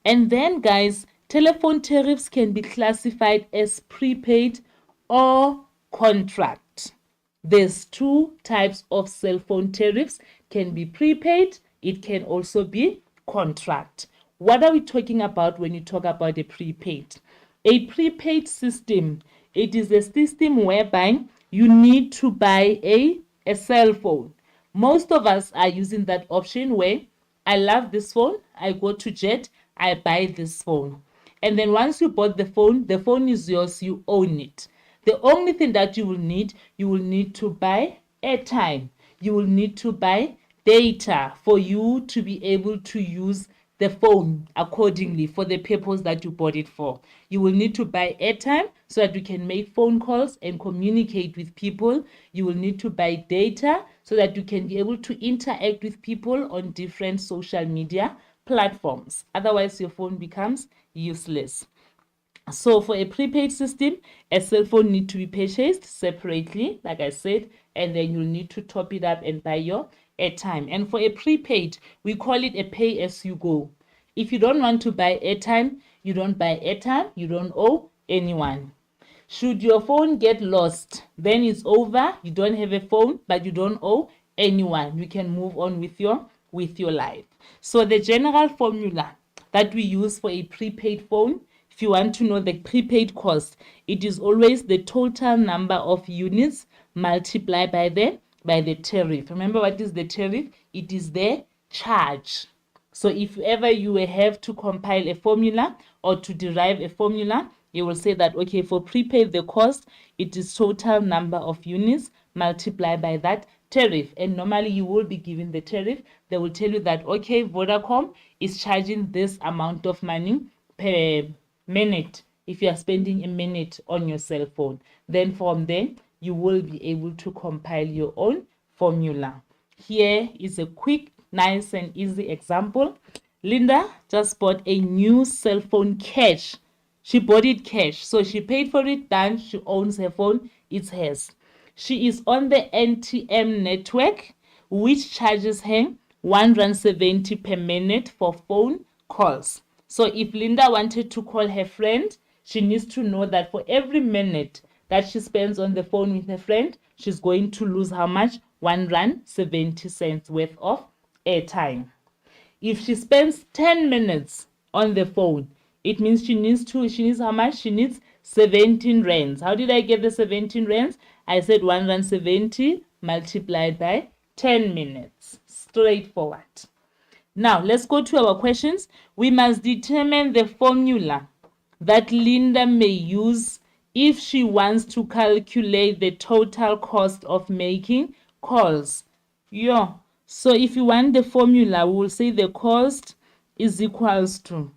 And then, guys, telephone tariffs can be classified as prepaid or contract. There's two types of cell phone tariffs. Can be prepaid, it can also be contract. What are we talking about when you talk about a prepaid? A prepaid system, it is a system whereby you need to buy a cell phone. Most of us are using that option where I love this phone, I go to Jet, I buy this phone. And then once you bought the phone is yours, you own it. The only thing that you will need to buy airtime. You will need to buy data for you to be able to use the phone accordingly for the purpose that you bought it for. You will need to buy airtime so that you can make phone calls and communicate with people. You will need to buy data so that you can be able to interact with people on different social media platforms. Otherwise, your phone becomes useless. So for a prepaid system, a cell phone needs to be purchased separately, like I said, and then you'll need to top it up and buy your airtime. And for a prepaid, we call it a pay as you go. If you don't want to buy airtime, you don't buy airtime, you don't owe anyone. Should your phone get lost, then it's over. You don't have a phone, but you don't owe anyone. You can move on with your life. So the general formula that we use for a prepaid phone, if you want to know the prepaid cost, it is always the total number of units multiplied by the tariff. Remember what is the tariff? It is the charge. So if ever you have to compile a formula or to derive a formula, you will say that, okay, for prepaid, the cost, it is total number of units multiplied by that tariff. And normally you will be given the tariff. They will tell you that, okay, Vodacom is charging this amount of money per minute if you are spending a minute on your cell phone. Then from there, you will be able to compile your own formula. Here is a quick, nice and easy example. Linda just bought a new cell phone cash. She bought it cash. So she paid for it, done. She owns her phone. It's hers. She is on the NTM network, which charges her 170 per minute for phone calls. So if Linda wanted to call her friend, she needs to know that for every minute that she spends on the phone with her friend, she's going to lose how much? 1 rand 70 cents worth of airtime. If she spends 10 minutes on the phone, it means she needs how much? She needs 17 rands. How did I get the 17 rands? I said 1 rand 70 multiplied by 10 minutes. Straightforward. Now, let's go to our questions. We must determine the formula that Linda may use if she wants to calculate the total cost of making calls. Yeah. So if you want the formula, we will say the cost is equals to,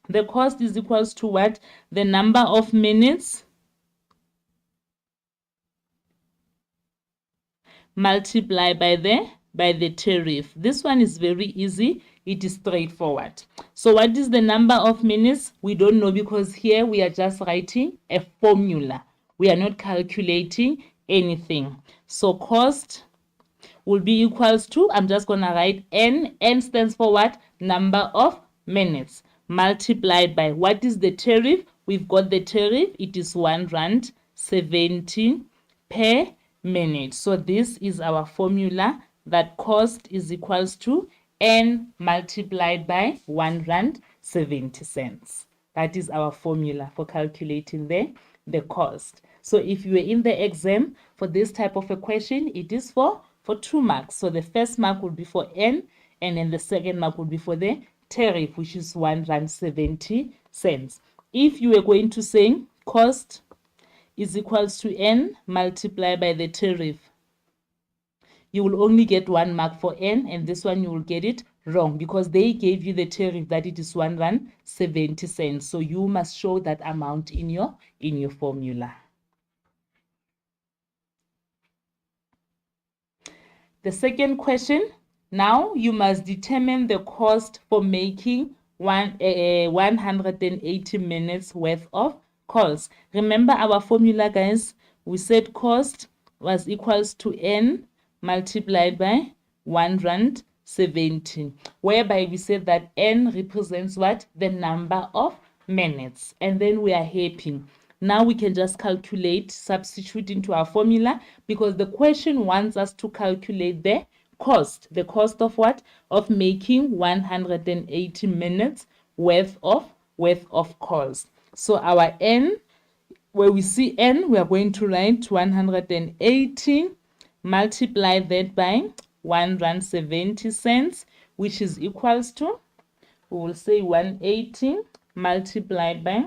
the cost is equals to what? The number of minutes multiply by the tariff. This one is very easy. It is straightforward. So what is the number of minutes? We don't know, because here we are just writing a formula. We are not calculating anything. So cost will be equals to, I'm just going to write N. N stands for what? Number of minutes. Multiplied by, what is the tariff? We've got the tariff. It is R1.70 per minute. So this is our formula, that cost is equals to N multiplied by R1.70. That is our formula for calculating the cost. So if you were in the exam for this type of a question, it is for 2 marks. So the first mark would be for N, and then the second mark would be for the tariff, which is R1.70. If you were going to say cost is equals to N multiplied by the tariff, you will only get 1 mark for N, and this one you will get it wrong, because they gave you the tariff that it is R1.70. So you must show that amount in your formula. The second question, now you must determine the cost for making 180 minutes worth of calls. Remember our formula, guys. We said cost was equals to N multiplied by R1.70, whereby we said that N represents what? The number of minutes. And then we are happy. Now we can just calculate, substitute into our formula, because the question wants us to calculate the cost. The cost of what? Of making 180 minutes worth of calls. So our N, where we see N, we are going to write 180, multiply that by R1.70, which is equals to, we will say 180 multiplied by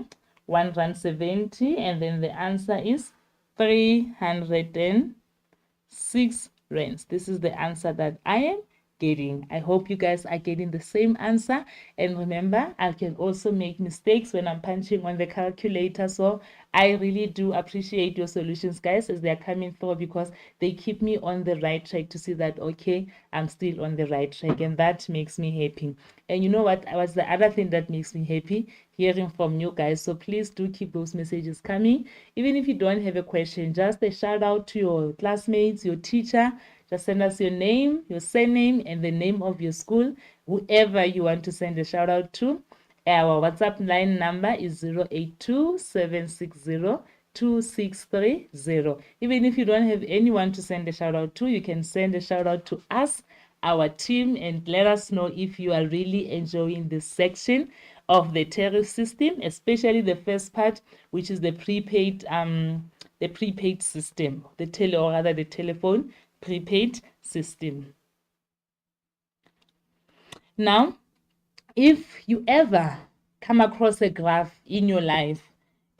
R1.70, and then the answer is 306 rands. This is the answer that I am getting. I hope you guys are getting the same answer. And remember, I can also make mistakes when I'm punching on the calculator. So I really do appreciate your solutions, guys, as they're coming through, because they keep me on the right track to see that, okay, I'm still on the right track, and that makes me happy. And you know what? What's the other thing that makes me happy? Hearing from you guys. So please do keep those messages coming. Even if you don't have a question, just a shout out to your classmates, your teacher. Just send us your name, your surname, and the name of your school, whoever you want to send a shout out to. Our WhatsApp line number is 082-760-2630. Even if you don't have anyone to send a shout out to, you can send a shout out to us, our team, and let us know if you are really enjoying this section of the tariff system, especially the first part, which is the prepaid system, the telephone prepaid system. Now, if you ever come across a graph in your life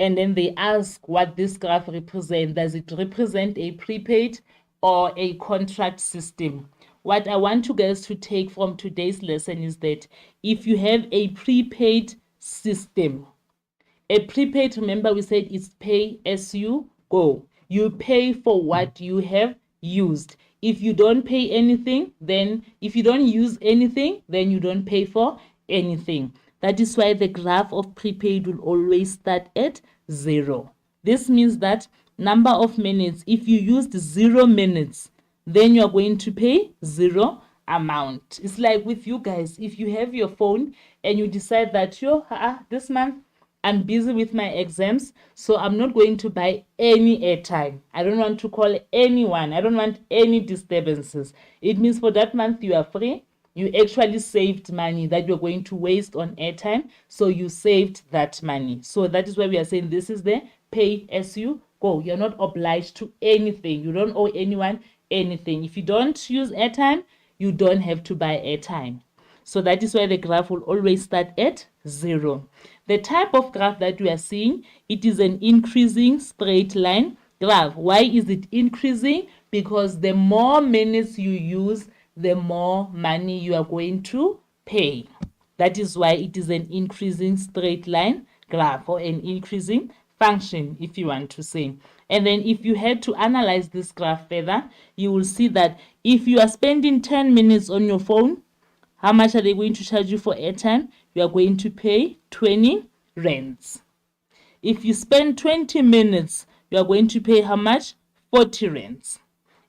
and then they ask what this graph represents, does it represent a prepaid or a contract system? What I want you guys to take from today's lesson is that if you have a prepaid system, a prepaid, remember we said it's pay as you go. You pay for what you have used. If you don't pay anything, then if you don't use anything, then you don't pay for anything. That is why the graph of prepaid will always start at 0. This means that number of minutes, if you used 0 minutes, then you're going to pay 0 amount. It's like with you guys, if you have your phone and you decide that this month I'm busy with my exams, so I'm not going to buy any airtime. I don't want to call anyone. I don't want any disturbances. It means for that month you are free. You actually saved money that you're going to waste on airtime, so you saved that money. So that is why we are saying this is the pay as you go. You're not obliged to anything. You don't owe anyone anything. If you don't use airtime, you don't have to buy airtime. So that is why the graph will always start at 0. The type of graph that we are seeing, it is an increasing straight line graph. Why is it increasing? Because the more minutes you use, the more money you are going to pay. That is why it is an increasing straight line graph, or an increasing function, if you want to say. And then if you had to analyze this graph further, you will see that if you are spending 10 minutes on your phone, how much are they going to charge you for airtime? You are going to pay 20 rands. If you spend 20 minutes, you are going to pay how much? 40 rands.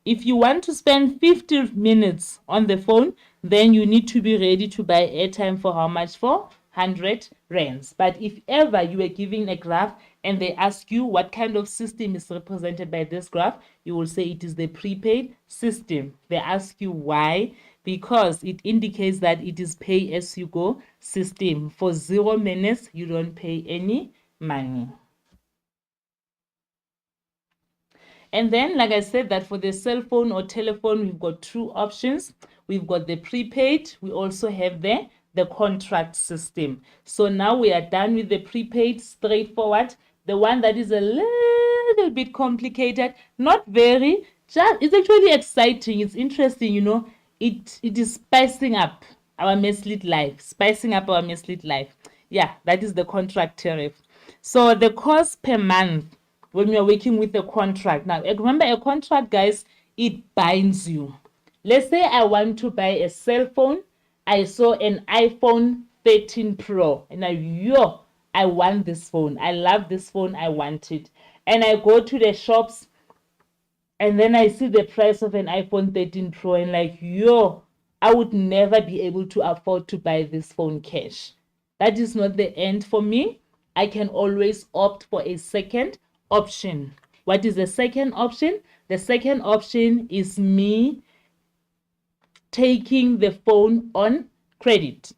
If you want to spend 50 minutes on the phone, then you need to be ready to buy airtime for how much? For 100 rands. But if ever you are giving a graph and they ask you what kind of system is represented by this graph, you will say it is the prepaid system. They ask you why, because it indicates that it is pay as you go system. For 0 minutes, you don't pay any money. And then, like I said, that for the cell phone or telephone, we've got 2 options. We've got the prepaid. We also have the contract system. So now we are done with the prepaid, straightforward. The one that is a little bit complicated, not very, just it's actually exciting. It's interesting, you know. It is spicing up our Meslit life, spicing up our Meslit life. Yeah, that is the contract tariff. So the cost per month when you're working with a contract. Now, remember a contract, guys, it binds you. Let's say I want to buy a cell phone. I saw an iPhone 13 Pro. And I want this phone. I love this phone. I want it. And I go to the shops and then I see the price of an iPhone 13 Pro and like, I would never be able to afford to buy this phone cash. That is not the end for me. I can always opt for a second option. What is the second option? The second option is me taking the phone on credit.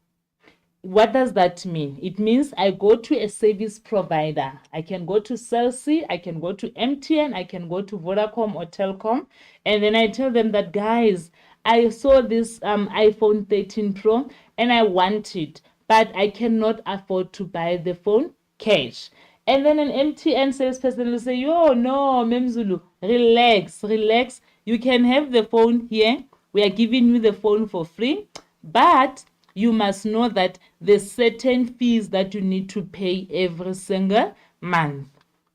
What does that mean? It means I go to a service provider. I can go to Cell C, I can go to MTN, I can go to Vodacom or Telkom, and then I tell them that, guys, I saw this iPhone 13 Pro and I want it, but I cannot afford to buy the phone cash. And then an MTN salesperson will say, no, Memzulu, relax. You can have the phone here. We are giving you the phone for free, but you must know that there's certain fees that you need to pay every single month.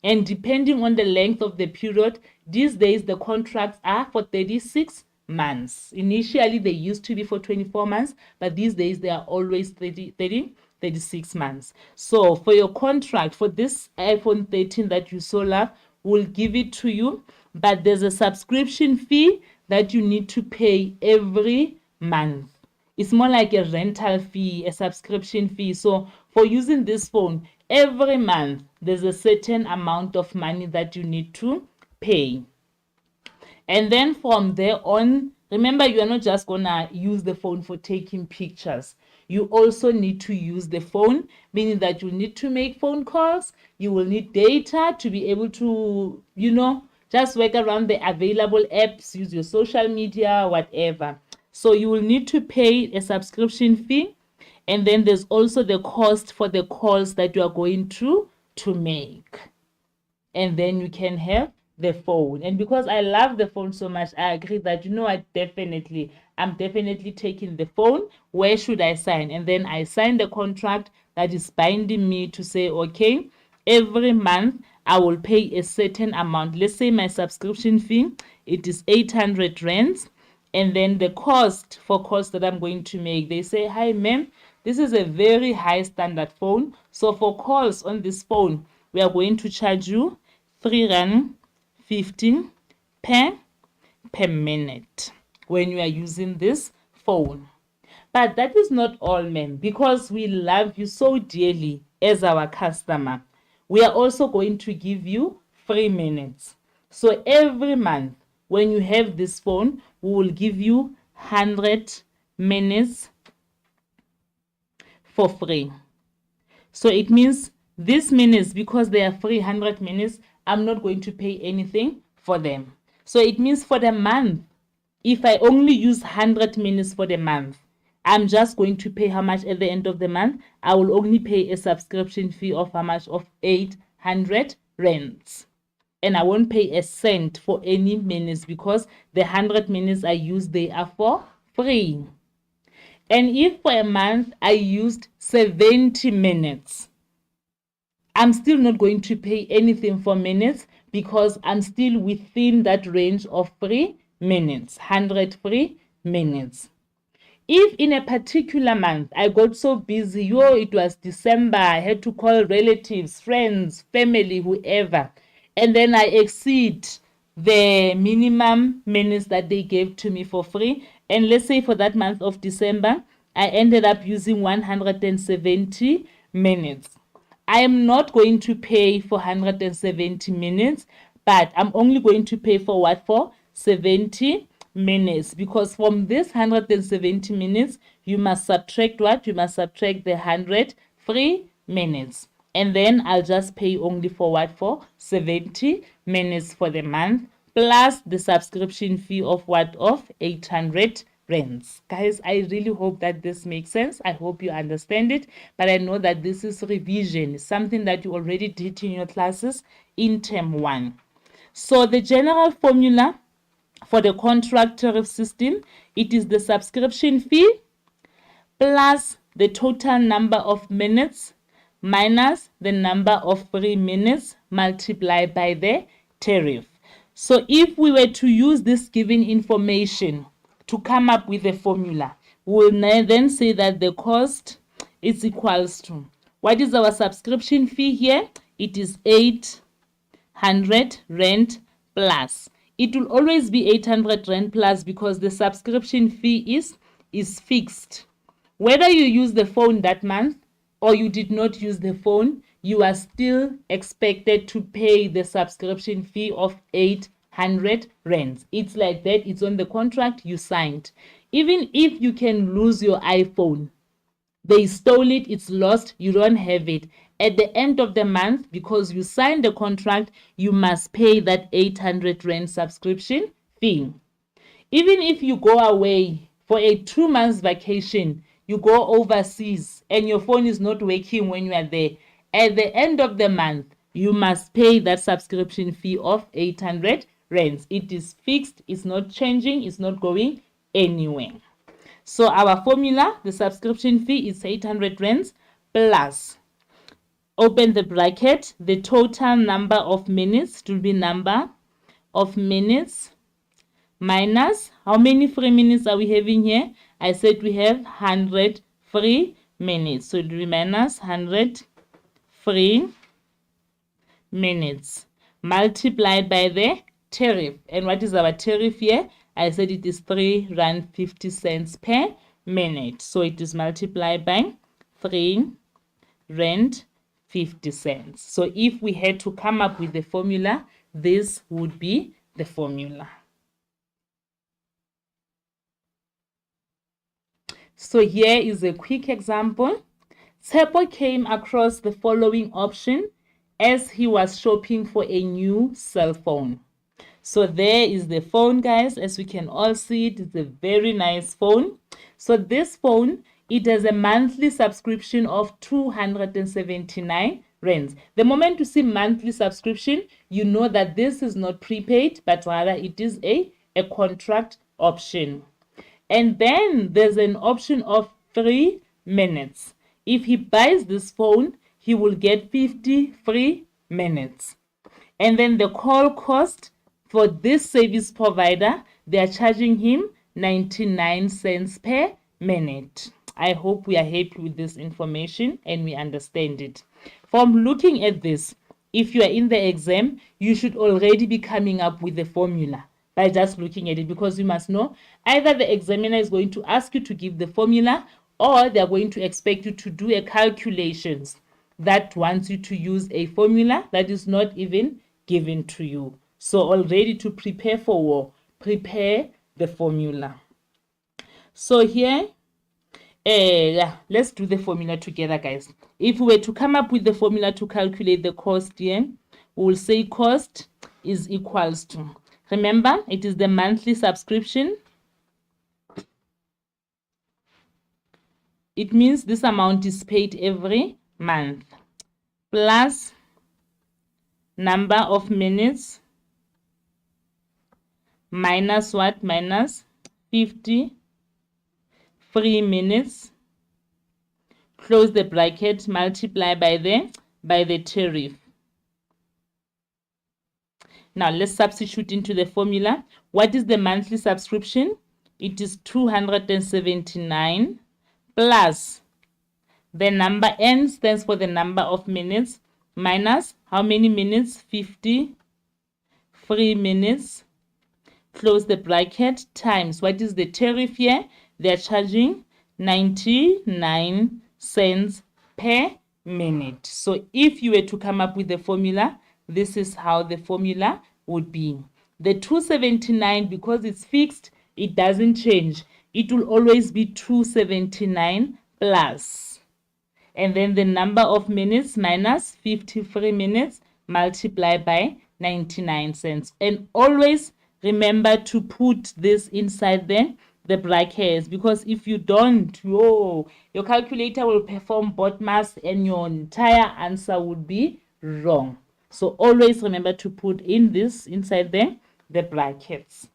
And depending on the length of the period, these days the contracts are for 36 months. Initially, they used to be for 24 months, but these days they are always 36 months. So for your contract, for this iPhone 13 that you so love, we'll give it to you, but there's a subscription fee that you need to pay every month. It's more like a rental fee, a subscription fee. So for using this phone, every month, there's a certain amount of money that you need to pay. And then from there on, remember, you are not just gonna use the phone for taking pictures. You also need to use the phone, meaning that you need to make phone calls. You will need data to be able to, just work around the available apps, use your social media, whatever. So you will need to pay a subscription fee. And then there's also the cost for the calls that you are going to make. And then you can have the phone. And because I love the phone so much, I agree that, I'm definitely taking the phone. Where should I sign? And then I sign the contract that is binding me to say, okay, every month I will pay a certain amount. Let's say my subscription fee, it is 800 rands. And then the cost for calls that I'm going to make, they say, hi, ma'am, this is a very high standard phone. So for calls on this phone, we are going to charge you 3.15 per minute when you are using this phone. But that is not all, ma'am, because we love you so dearly as our customer. We are also going to give you free minutes. So every month when you have this phone, we will give you 100 minutes for free. So it means these minutes, because they are free 100 minutes, I'm not going to pay anything for them. So it means for the month, if I only use 100 minutes for the month, I'm just going to pay how much at the end of the month? I will only pay a subscription fee of how much? Of 800 rands. And I won't pay a cent for any minutes because the 100 minutes I use, they are for free. And if for a month I used 70 minutes, I'm still not going to pay anything for minutes because I'm still within that range of 3 minutes, 100 free minutes. If in a particular month I got so busy, it was December, I had to call relatives, friends, family, whoever, and then I exceed the minimum minutes that they gave to me for free, and let's say for that month of December, I ended up using 170 minutes. I am not going to pay for 170 minutes, but I'm only going to pay for what? For 70 minutes, because from this 170 minutes, you must subtract what? You must subtract the 100 free minutes. And then I'll just pay only for what? For 70 minutes for the month, plus the subscription fee of what? Of 800 rands. Guys, I really hope that this makes sense. I hope you understand it, but I know that this is revision, something that you already did in your classes in term 1. So the general formula for the contract tariff system, it is the subscription fee plus the total number of minutes minus the number of free minutes multiplied by the tariff. So if we were to use this given information to come up with a formula, we'll then say that the cost is equals to, what is our subscription fee here? It is 800 rand plus. It will always be 800 rand plus because the subscription fee is fixed. Whether you use the phone that month or you did not use the phone, you are still expected to pay the subscription fee of 800 rands. It's like that. It's on the contract you signed. Even if you can lose your iPhone, they stole it, it's lost, you don't have it. At the end of the month, because you signed the contract, you must pay that 800 rand subscription fee. Even if you go away for a 2 months vacation, you go overseas and your phone is not working when you are there, at the end of the month, you must pay that subscription fee of 800 rands. It is fixed, it's not changing, it's not going anywhere. So our formula, the subscription fee is 800 rands plus, open the bracket, the total number of minutes to be number of minutes minus, how many free minutes are we having here? I said we have 100 free minutes. So it will be minus 100 free minutes multiplied by the tariff. And what is our tariff here? I said it is 3 rand 50 cents per minute. So it is multiplied by 3 rand 50 cents. So if we had to come up with the formula, this would be the formula. So here is a quick example. Tshepo came across the following option as he was shopping for a new cell phone. So there is the phone, guys. As we can all see, it's a very nice phone. So this phone, it has a monthly subscription of 279 rands. The moment you see monthly subscription, you know that this is not prepaid, but rather it is a contract option. And then there's an option of 3 minutes. If he buys this phone, he will get 50 free minutes. And then the call cost for this service provider, they are charging him 99 cents per minute. I hope we are happy with this information and we understand it. From looking at this, if you are in the exam, you should already be coming up with the formula by just looking at it, because you must know either the examiner is going to ask you to give the formula or they are going to expect you to do a calculations that wants you to use a formula that is not even given to you. So already to prepare for war, prepare the formula. So here, let's do the formula together, guys. If we were to come up with the formula to calculate the cost here, we will say cost is equals to, remember, it is the monthly subscription. It means this amount is paid every month, plus number of minutes minus what? Minus 50 free minutes, close the bracket, multiply by the by the tariff. Now let's substitute into the formula. What is the monthly subscription? It is 279 plus the number n stands for the number of minutes minus how many minutes? 53 minutes. Close the bracket times what is the tariff here? They're charging 99 cents per minute. So if you were to come up with the formula, this is how the formula would be. The 279, because it's fixed, it doesn't change. It will always be 279 plus. And then the number of minutes minus 53 minutes multiplied by 99 cents. And always remember to put this inside the brackets, because if you don't, your calculator will perform BODMAS and your entire answer would be wrong. So always remember to put in this inside the brackets.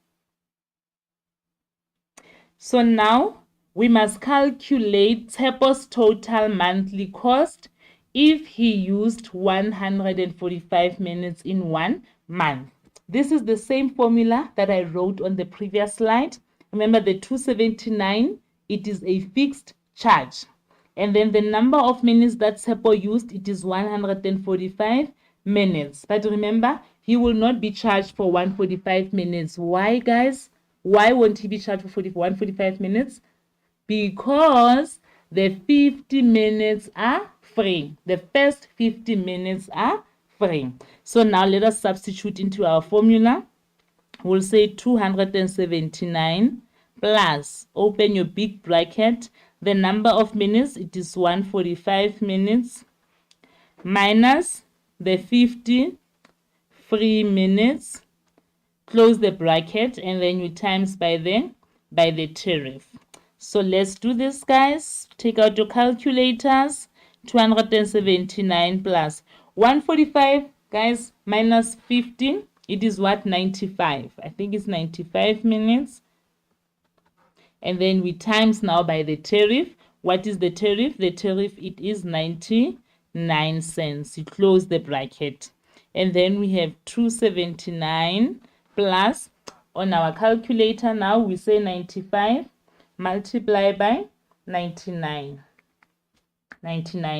So now we must calculate Tshepo's total monthly cost if he used 145 minutes in 1 month. This is the same formula that I wrote on the previous slide. Remember the 279, it is a fixed charge. And then the number of minutes that Tshepo used, it is 145 minutes. But remember, he will not be charged for 145 minutes. Why, guys? Why won't he be charged for 145 minutes? Because the 50 minutes are free. The first 50 minutes are free. So now let us substitute into our formula. We'll say 279 plus, open your big bracket, the number of minutes, it is 145 minutes, minus the 53 minutes, close the bracket, and then you times by the tariff. So let's do this, guys. Take out your calculators. 279 plus 145, guys, minus 15, it is what? 95. I think it's 95 minutes. And then we times now by the tariff. What is the tariff? The tariff, it is 99 cents. You close the bracket. And then we have 279 plus, on our calculator now, we say 95 multiplied by 99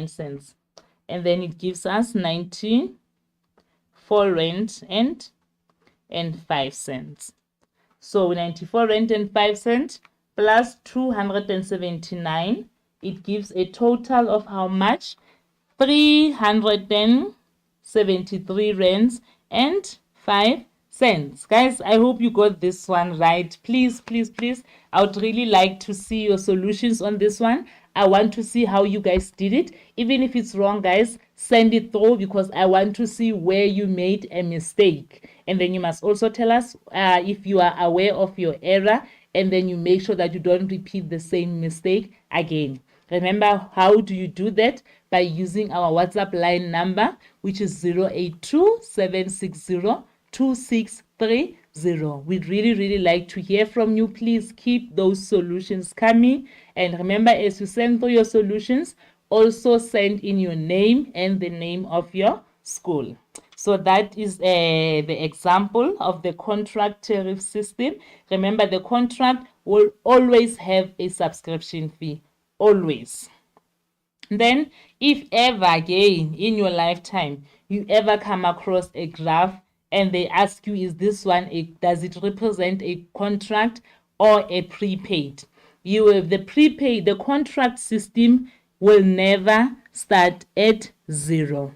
cents. And then it gives us 94 rand and 5 cents. So 94 rand and 5 cents plus 279, it gives a total of how much? 373 rands and 5 cents. Guys, I hope you got this one right. Please, please, please, I would really like to see your solutions on this one. I want to see how you guys did it. Even if it's wrong, guys, send it through, because I want to see where you made a mistake. And then you must also tell us if you are aware of your error, and then you make sure that you don't repeat the same mistake again. Remember, how do you do that? By using our WhatsApp line number, which is 082-760-2630. We'd really like to hear from you. Please keep those solutions coming. And remember, as you send through your solutions, also send in your name and the name of your school. So that is the example of the contract tariff system. Remember, the contract will always have a subscription fee. Always. Then, if ever again in your lifetime you ever come across a graph and they ask you, is this one does it represent a contract or a prepaid? You have the prepaid, the contract system will never start at 0.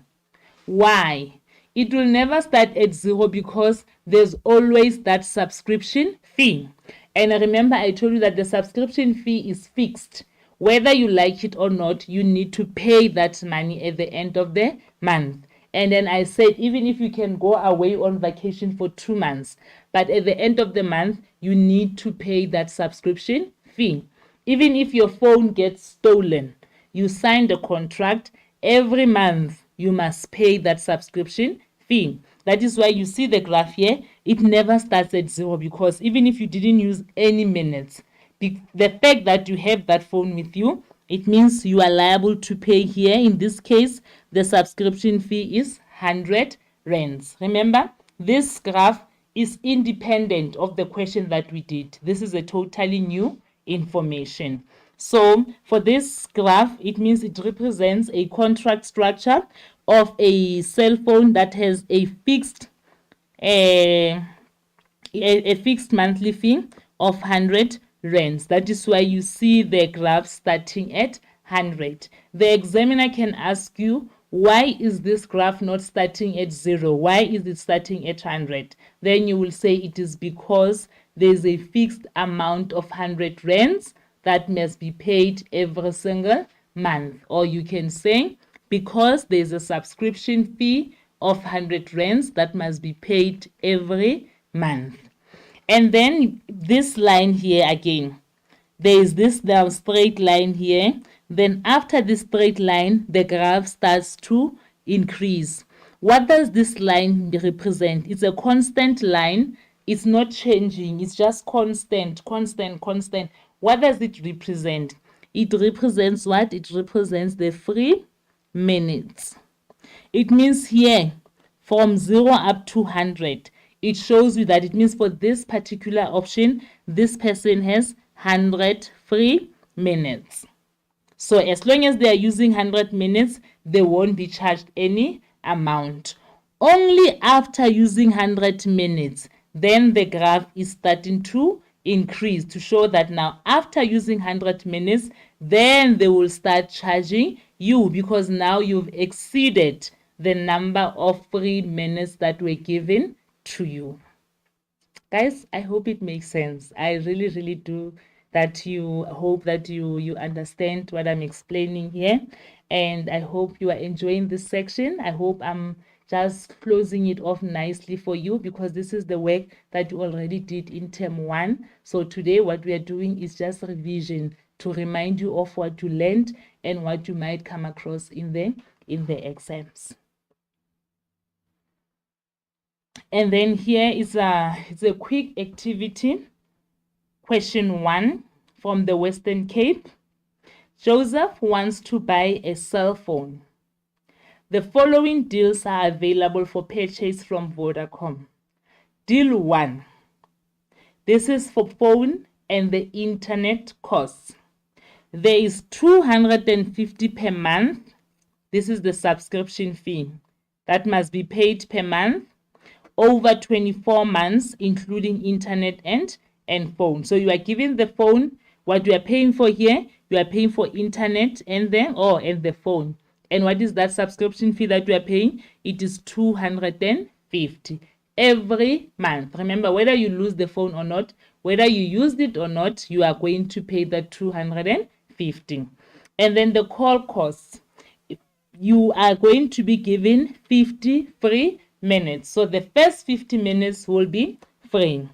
Why? It will never start at 0 because there's always that subscription fee. And remember, I told you that the subscription fee is fixed. Whether you like it or not, you need to pay that money at the end of the month. And then I said, even if you can go away on vacation for 2 months, but at the end of the month, you need to pay that subscription fee. Even if your phone gets stolen, you sign the contract, every month you must pay that subscription fee. That is why you see the graph here, it never starts at 0, because even if you didn't use any minutes, the fact that you have that phone with you, it means you are liable to pay here. In this case, the subscription fee is 100 rands. Remember, this graph is independent of the question that we did. This is a totally new information. So for this graph, it means it represents a contract structure of a cell phone that has a fixed monthly fee of 100 rands. That is why you see the graph starting at 100. The examiner can ask you, why is this graph not starting at 0? Why is it starting at 100? Then you will say it is because there's a fixed amount of 100 rands that must be paid every single month. Or you can say, because there's a subscription fee of 100 rands that must be paid every month. And then this line here again, there is this straight line here. Then after this straight line, the graph starts to increase. What does this line represent? It's a constant line. It's not changing. It's just constant. What does it represent? It represents what? It represents the free minutes. It means here, from 0 up to 100, it shows you that it means for this particular option, this person has 100 free minutes. So as long as they are using 100 minutes, they won't be charged any amount. Only after using 100 minutes, then the graph is starting to increase to show that now after using 100 minutes, then they will start charging you because now you've exceeded the number of free minutes that were given to you. Guys, I hope it makes sense. I really do that you hope that you understand what I'm explaining here, and I hope you are enjoying this section. I hope I'm just closing it off nicely for you because this is the work that you already did in term 1. So today what we are doing is just revision to remind you of what you learned and what you might come across in the exams. And then here is it's a quick activity. Question 1 from the Western Cape. Joseph wants to buy a cell phone. The following deals are available for purchase from Vodacom. Deal 1. This is for phone and the internet costs. There is 250 per month. This is the subscription fee that must be paid per month over 24 months, including internet and phone. So you are giving the phone, what you are paying for here, you are paying for internet and the phone. And what is that subscription fee that you are paying? It is 250 every month. Remember, whether you lose the phone or not, whether you used it or not, you are going to pay the 250. And then the call costs, you are going to be given 50 free minutes. So the first 50 minutes will be free.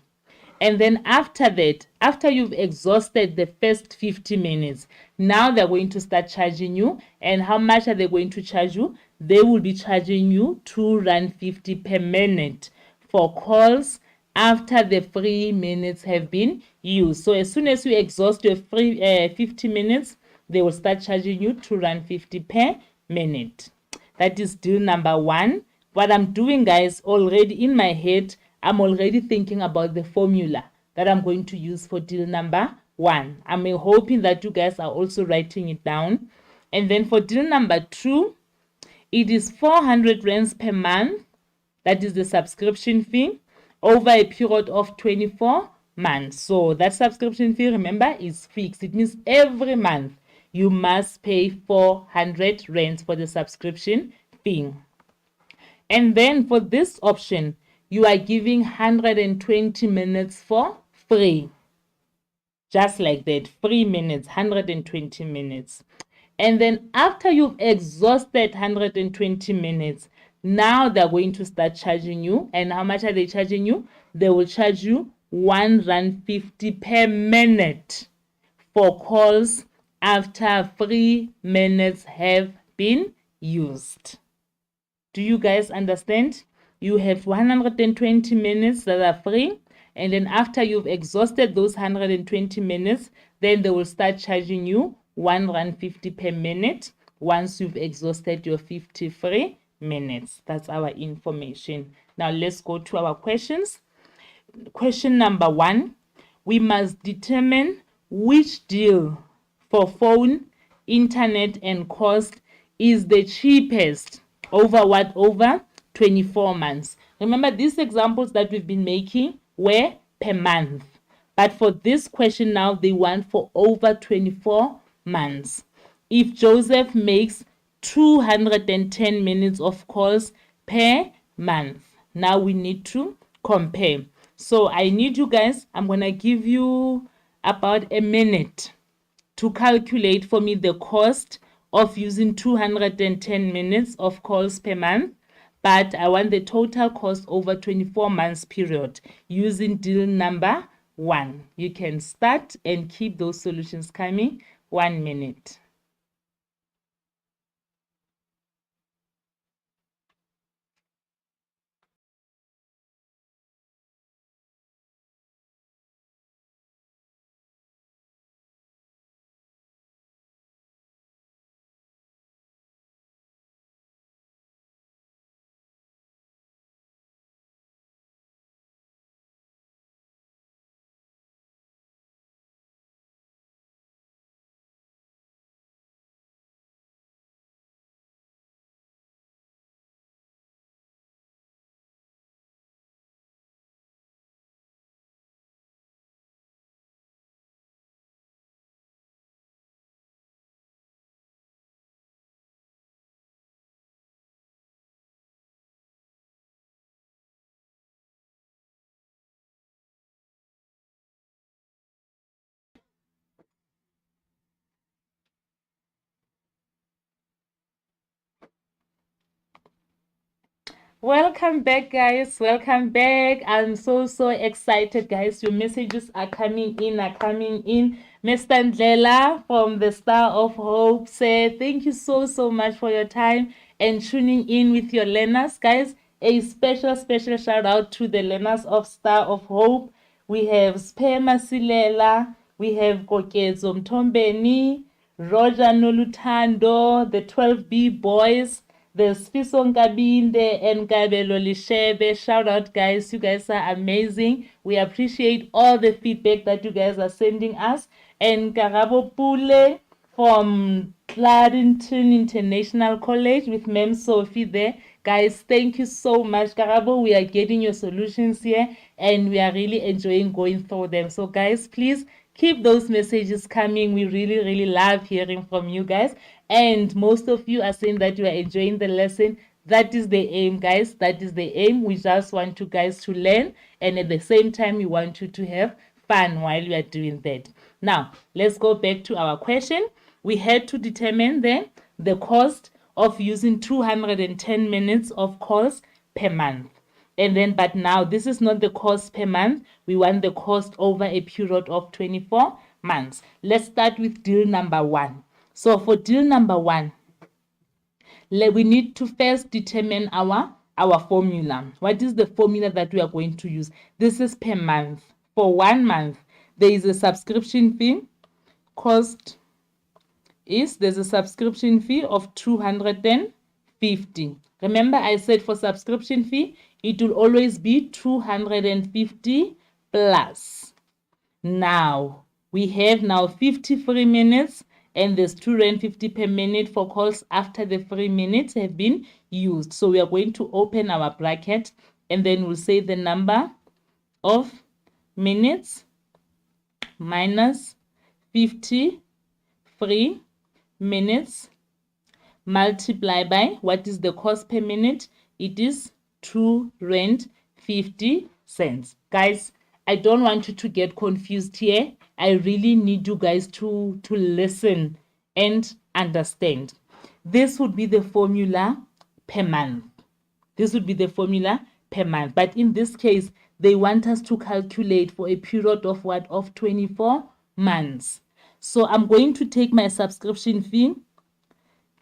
And then after that, after you've exhausted the first 50 minutes, now they're going to start charging you. And how much are they going to charge you? They will be charging you R2.50 per minute for calls after the free minutes have been used. So as soon as you exhaust your free 50 minutes, they will start charging you R2.50 per minute. That is deal number 1. What I'm doing, guys, already in my head, I'm already thinking about the formula that I'm going to use for deal number 1. I'm hoping that you guys are also writing it down. And then for deal number 2, it is 400 rands per month. That is the subscription fee over a period of 24 months. So that subscription fee, remember, is fixed. It means every month you must pay 400 rands for the subscription fee. And then for this option, you are giving 120 minutes for free. Just like that, free minutes, 120 minutes. And then after you've exhausted 120 minutes, now they're going to start charging you. And how much are they charging you? They will charge you R1.50 per minute for calls after 3 minutes have been used. Do you guys understand? You have 120 minutes that are free, and then after you've exhausted those 120 minutes, then they will start charging you 1.50 Rand per minute once you've exhausted your 50 free minutes. That's our information. Now let's go to our questions. Question number 1, we must determine which deal for phone, internet, and cost is the cheapest over what? Over 24 months. Remember, these examples that we've been making were per month. But for this question now, they want for over 24 months. If Joseph makes 210 minutes of calls per month, now we need to compare. So I need you guys, I'm going to give you about a minute to calculate for me the cost of using 210 minutes of calls per month, but I want the total cost over 24 months period using deal number 1. You can start and keep those solutions coming. 1 minute. Welcome back, guys. Welcome back. I'm so excited, guys. Your messages are coming in, Mr. Ndlela from the Star of Hope said, thank you so much for your time and tuning in with your learners. Guys, a special shout out to the learners of Star of Hope. We have Spema Silela, we have Kokezo Mtombeni, Roger Nolutando, the 12B boys, there's Fiso Nkabinde and Kabelo Lishebe. Shout out, guys. You guys are amazing. We appreciate all the feedback that you guys are sending us. And Karabo Pule from Clarendon International College with Mem Sophie there. Guys, thank you so much, Karabo. We are getting your solutions here and we are really enjoying going through them. So, guys, please keep those messages coming. We really love hearing from you guys. And most of you are saying that you are enjoying the lesson. That is the aim, guys. That is the aim. We just want you guys to learn, and at the same time we want you to have fun while we are doing that. Now let's go back to our question. We had to determine the cost of using 210 minutes of calls per month. And then, but now this is not the cost per month. We want the cost over a period of 24 months. Let's start with deal number 1. So for deal number 1, we need to first determine our formula. What is the formula that we are going to use? This is per month. For 1 month, there is a subscription fee. Cost is, there's a subscription fee of 250. Remember, I said for subscription fee, it will always be 250 plus. Now, we have now 50 free minutes and there's 250 per minute for calls after the 3 minutes have been used. So we are going to open our bracket and then we'll say the number of minutes minus 50 free minutes multiply by what is the cost per minute. It is 2.50 Rand. Guys, I don't want you to get confused here. I really need you guys to listen and understand. This would be the formula per month. This would be the formula per month. But in this case, they want us to calculate for a period of what? Of 24 months. So I'm going to take my subscription fee,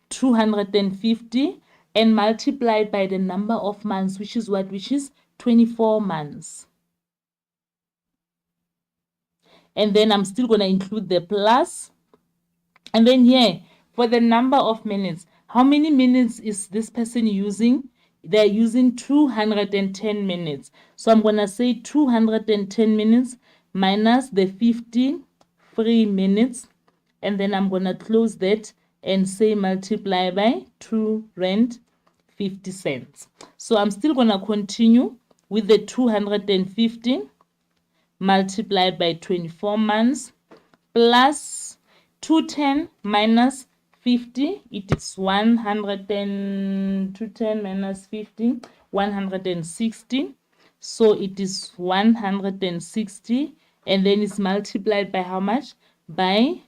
250, and multiply it by the number of months, which is what? Which is 24 months. And then I'm still going to include the plus And then here, for the number of minutes, how many minutes is this person using? They're using 210 minutes. So I'm going to say 210 minutes minus the 50 free minutes. And then I'm going to close that and say multiply by 2 rand 50 cents. So I'm still going to continue with the 250 multiplied by 24 months plus 210 minus 50. It is 210 minus 50, 160. So it is 160, and then it's multiplied by how much? By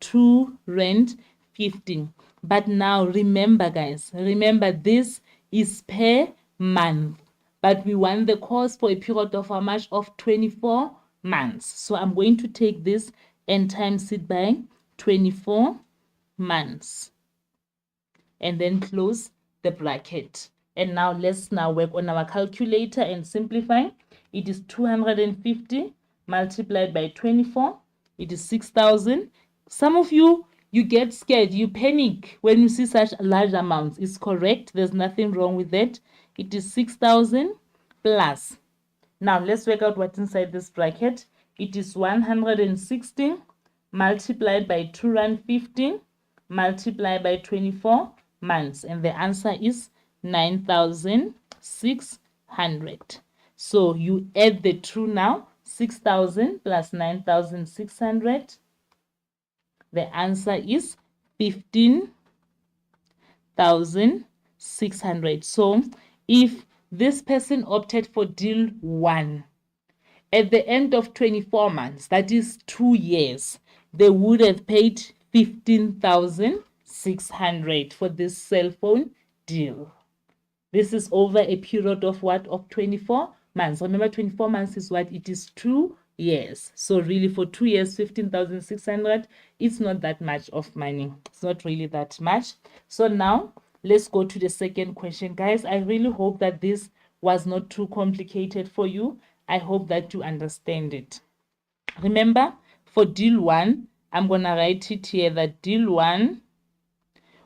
2 rand 15. But now remember, guys, remember this is per month, but we want the cost for a period of how much? Of 24 months. So I'm going to take this and times it by 24 months and then close the bracket. And now let's now work on our calculator and simplify. It is 250 multiplied by 24. It is 6,000. Some of you get scared, you panic when you see such large amounts. It's correct. There's nothing wrong with that. It is 6,000 plus. Now let's work out what's inside this bracket. It is 160 multiplied by 2 rand 50 multiplied by 24 months, and the answer is 9,600. So you add the two now, 6,000 plus 9,600. The answer is 15,600. So if this person opted for deal 1, at the end of 24 months, that is 2 years, they would have paid 15,600 for this cell phone deal. This is over a period of what? Of 24 months. Remember, 24 months is what? It is 2 years. So really for 2 years, 15,600, it's not that much of money. It's not really that much. So now let's go to the second question, guys. I really hope that this was not too complicated for you. I hope that you understand it. Remember, for deal 1, I'm going to write it here that deal 1,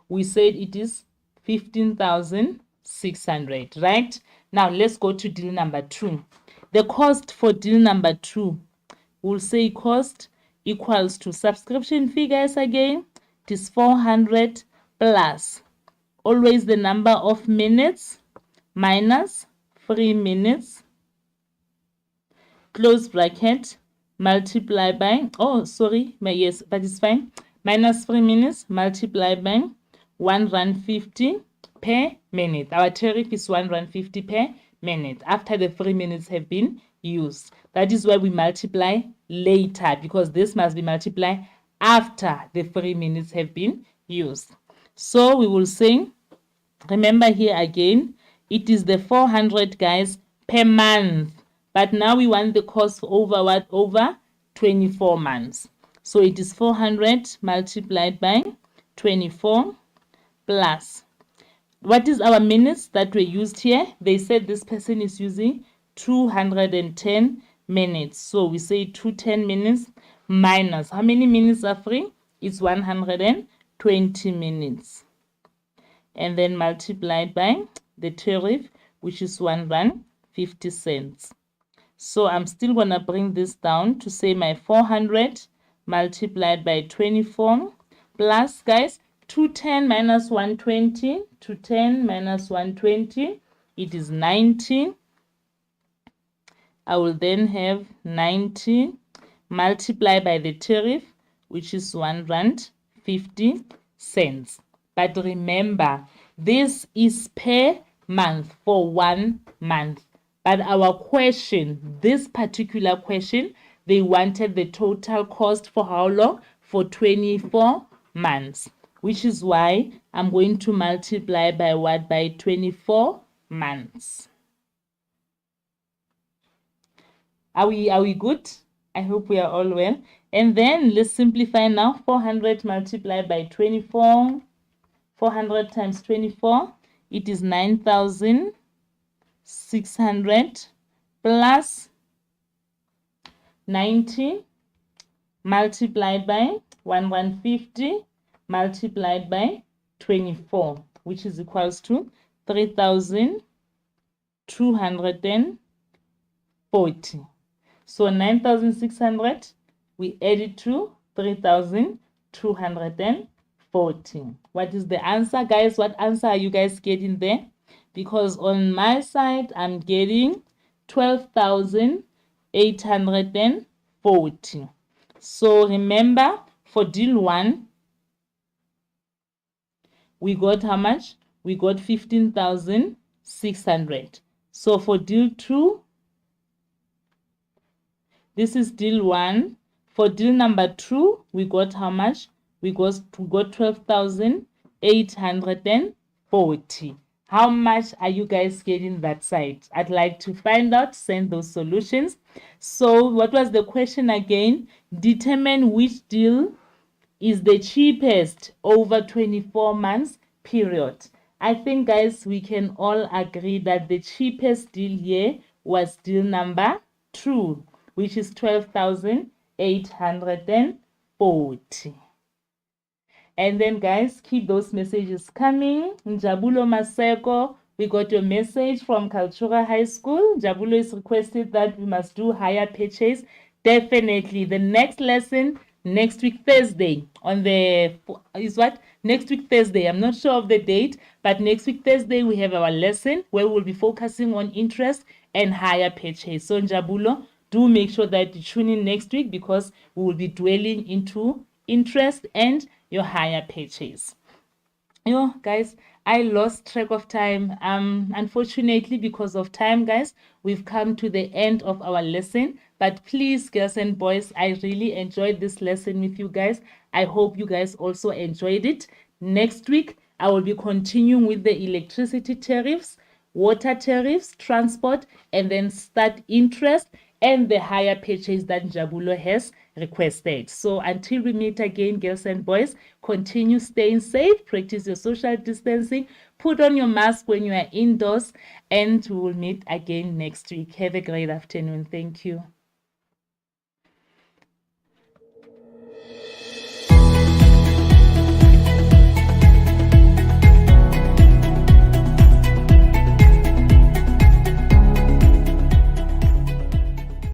we said it is 15,600, right? Now let's go to deal number 2. The cost for deal number 2, we'll say cost equals to subscription fee, guys. Again, it is 400 plus always the number of minutes minus free minutes, close bracket, multiply by, oh sorry, yes, but it's fine, minus 3 minutes multiplied by 1 rand 50 per minute. Our tariff is 1 rand 50 per minute after the 3 minutes have been used. That is why we multiply later, because this must be multiplied after the 3 minutes have been used. So we will say, remember here again, it is the 400, guys, per month. But now we want the cost over what? Over 24 months. So it is 400 multiplied by 24 plus. What is our minutes that were used here? They said this person is using 210 minutes. So we say 210 minutes minus. How many minutes are free? It's 120 minutes. And then multiplied by the tariff, which is 1 rand 50 cents. So I'm still going to bring this down to say my 400 multiplied by 24 plus, guys, 210 minus 120, 210 minus 120, it is 90. I will then have 90 multiplied by the tariff, which is 1 rand 50 cents. But remember, this is per month for 1 month. But our question, this particular question, they wanted the total cost for how long? For 24 months, which is why I'm going to multiply by what? By 24 months. Are we good? I hope we are all well. And then let's simplify now. 400 multiplied by 24. 400 times 24, it is 9,600 plus 90 multiplied by 150 multiplied by 24, which is equals to 3,240. So 9,600, we add it to 3,240. What is the answer, guys? What answer are you guys getting there? Because on my side, I'm getting 12,840. So remember, for deal 1, we got how much? We got 15,600. So for deal 2, this is deal 1. For deal number 2, we got how much? We got 12,840. How much are you guys getting that side? I'd like to find out. Send those solutions. So what was the question again? Determine which deal is the cheapest over 24 months period. I think, guys, we can all agree that the cheapest deal here was deal number 2, which is 12,840. And then, guys, keep those messages coming. Njabulo Maseko, we got your message from Kaltura High School. Njabulo is requested that we must do higher purchase. Definitely. The next lesson, next week, Thursday, on the, is what? Next week, Thursday. I'm not sure of the date, but next week, Thursday, we have our lesson where we'll be focusing on interest and higher purchase. So, Njabulo, do make sure that you tune in next week because we will be dwelling into interest and your higher purchase. You know, guys, I lost track of time. Unfortunately, because of time, guys, we've come to the end of our lesson. But please, girls and boys, I really enjoyed this lesson with you guys. I hope you guys also enjoyed it. Next week, I will be continuing with the electricity tariffs, water tariffs, transport, and then start interest and the higher purchase that Njabulo has requested. So until we meet again, girls and boys, continue staying safe, practice your social distancing, put on your mask when you are indoors, and we will meet again next week. Have a great afternoon. Thank you.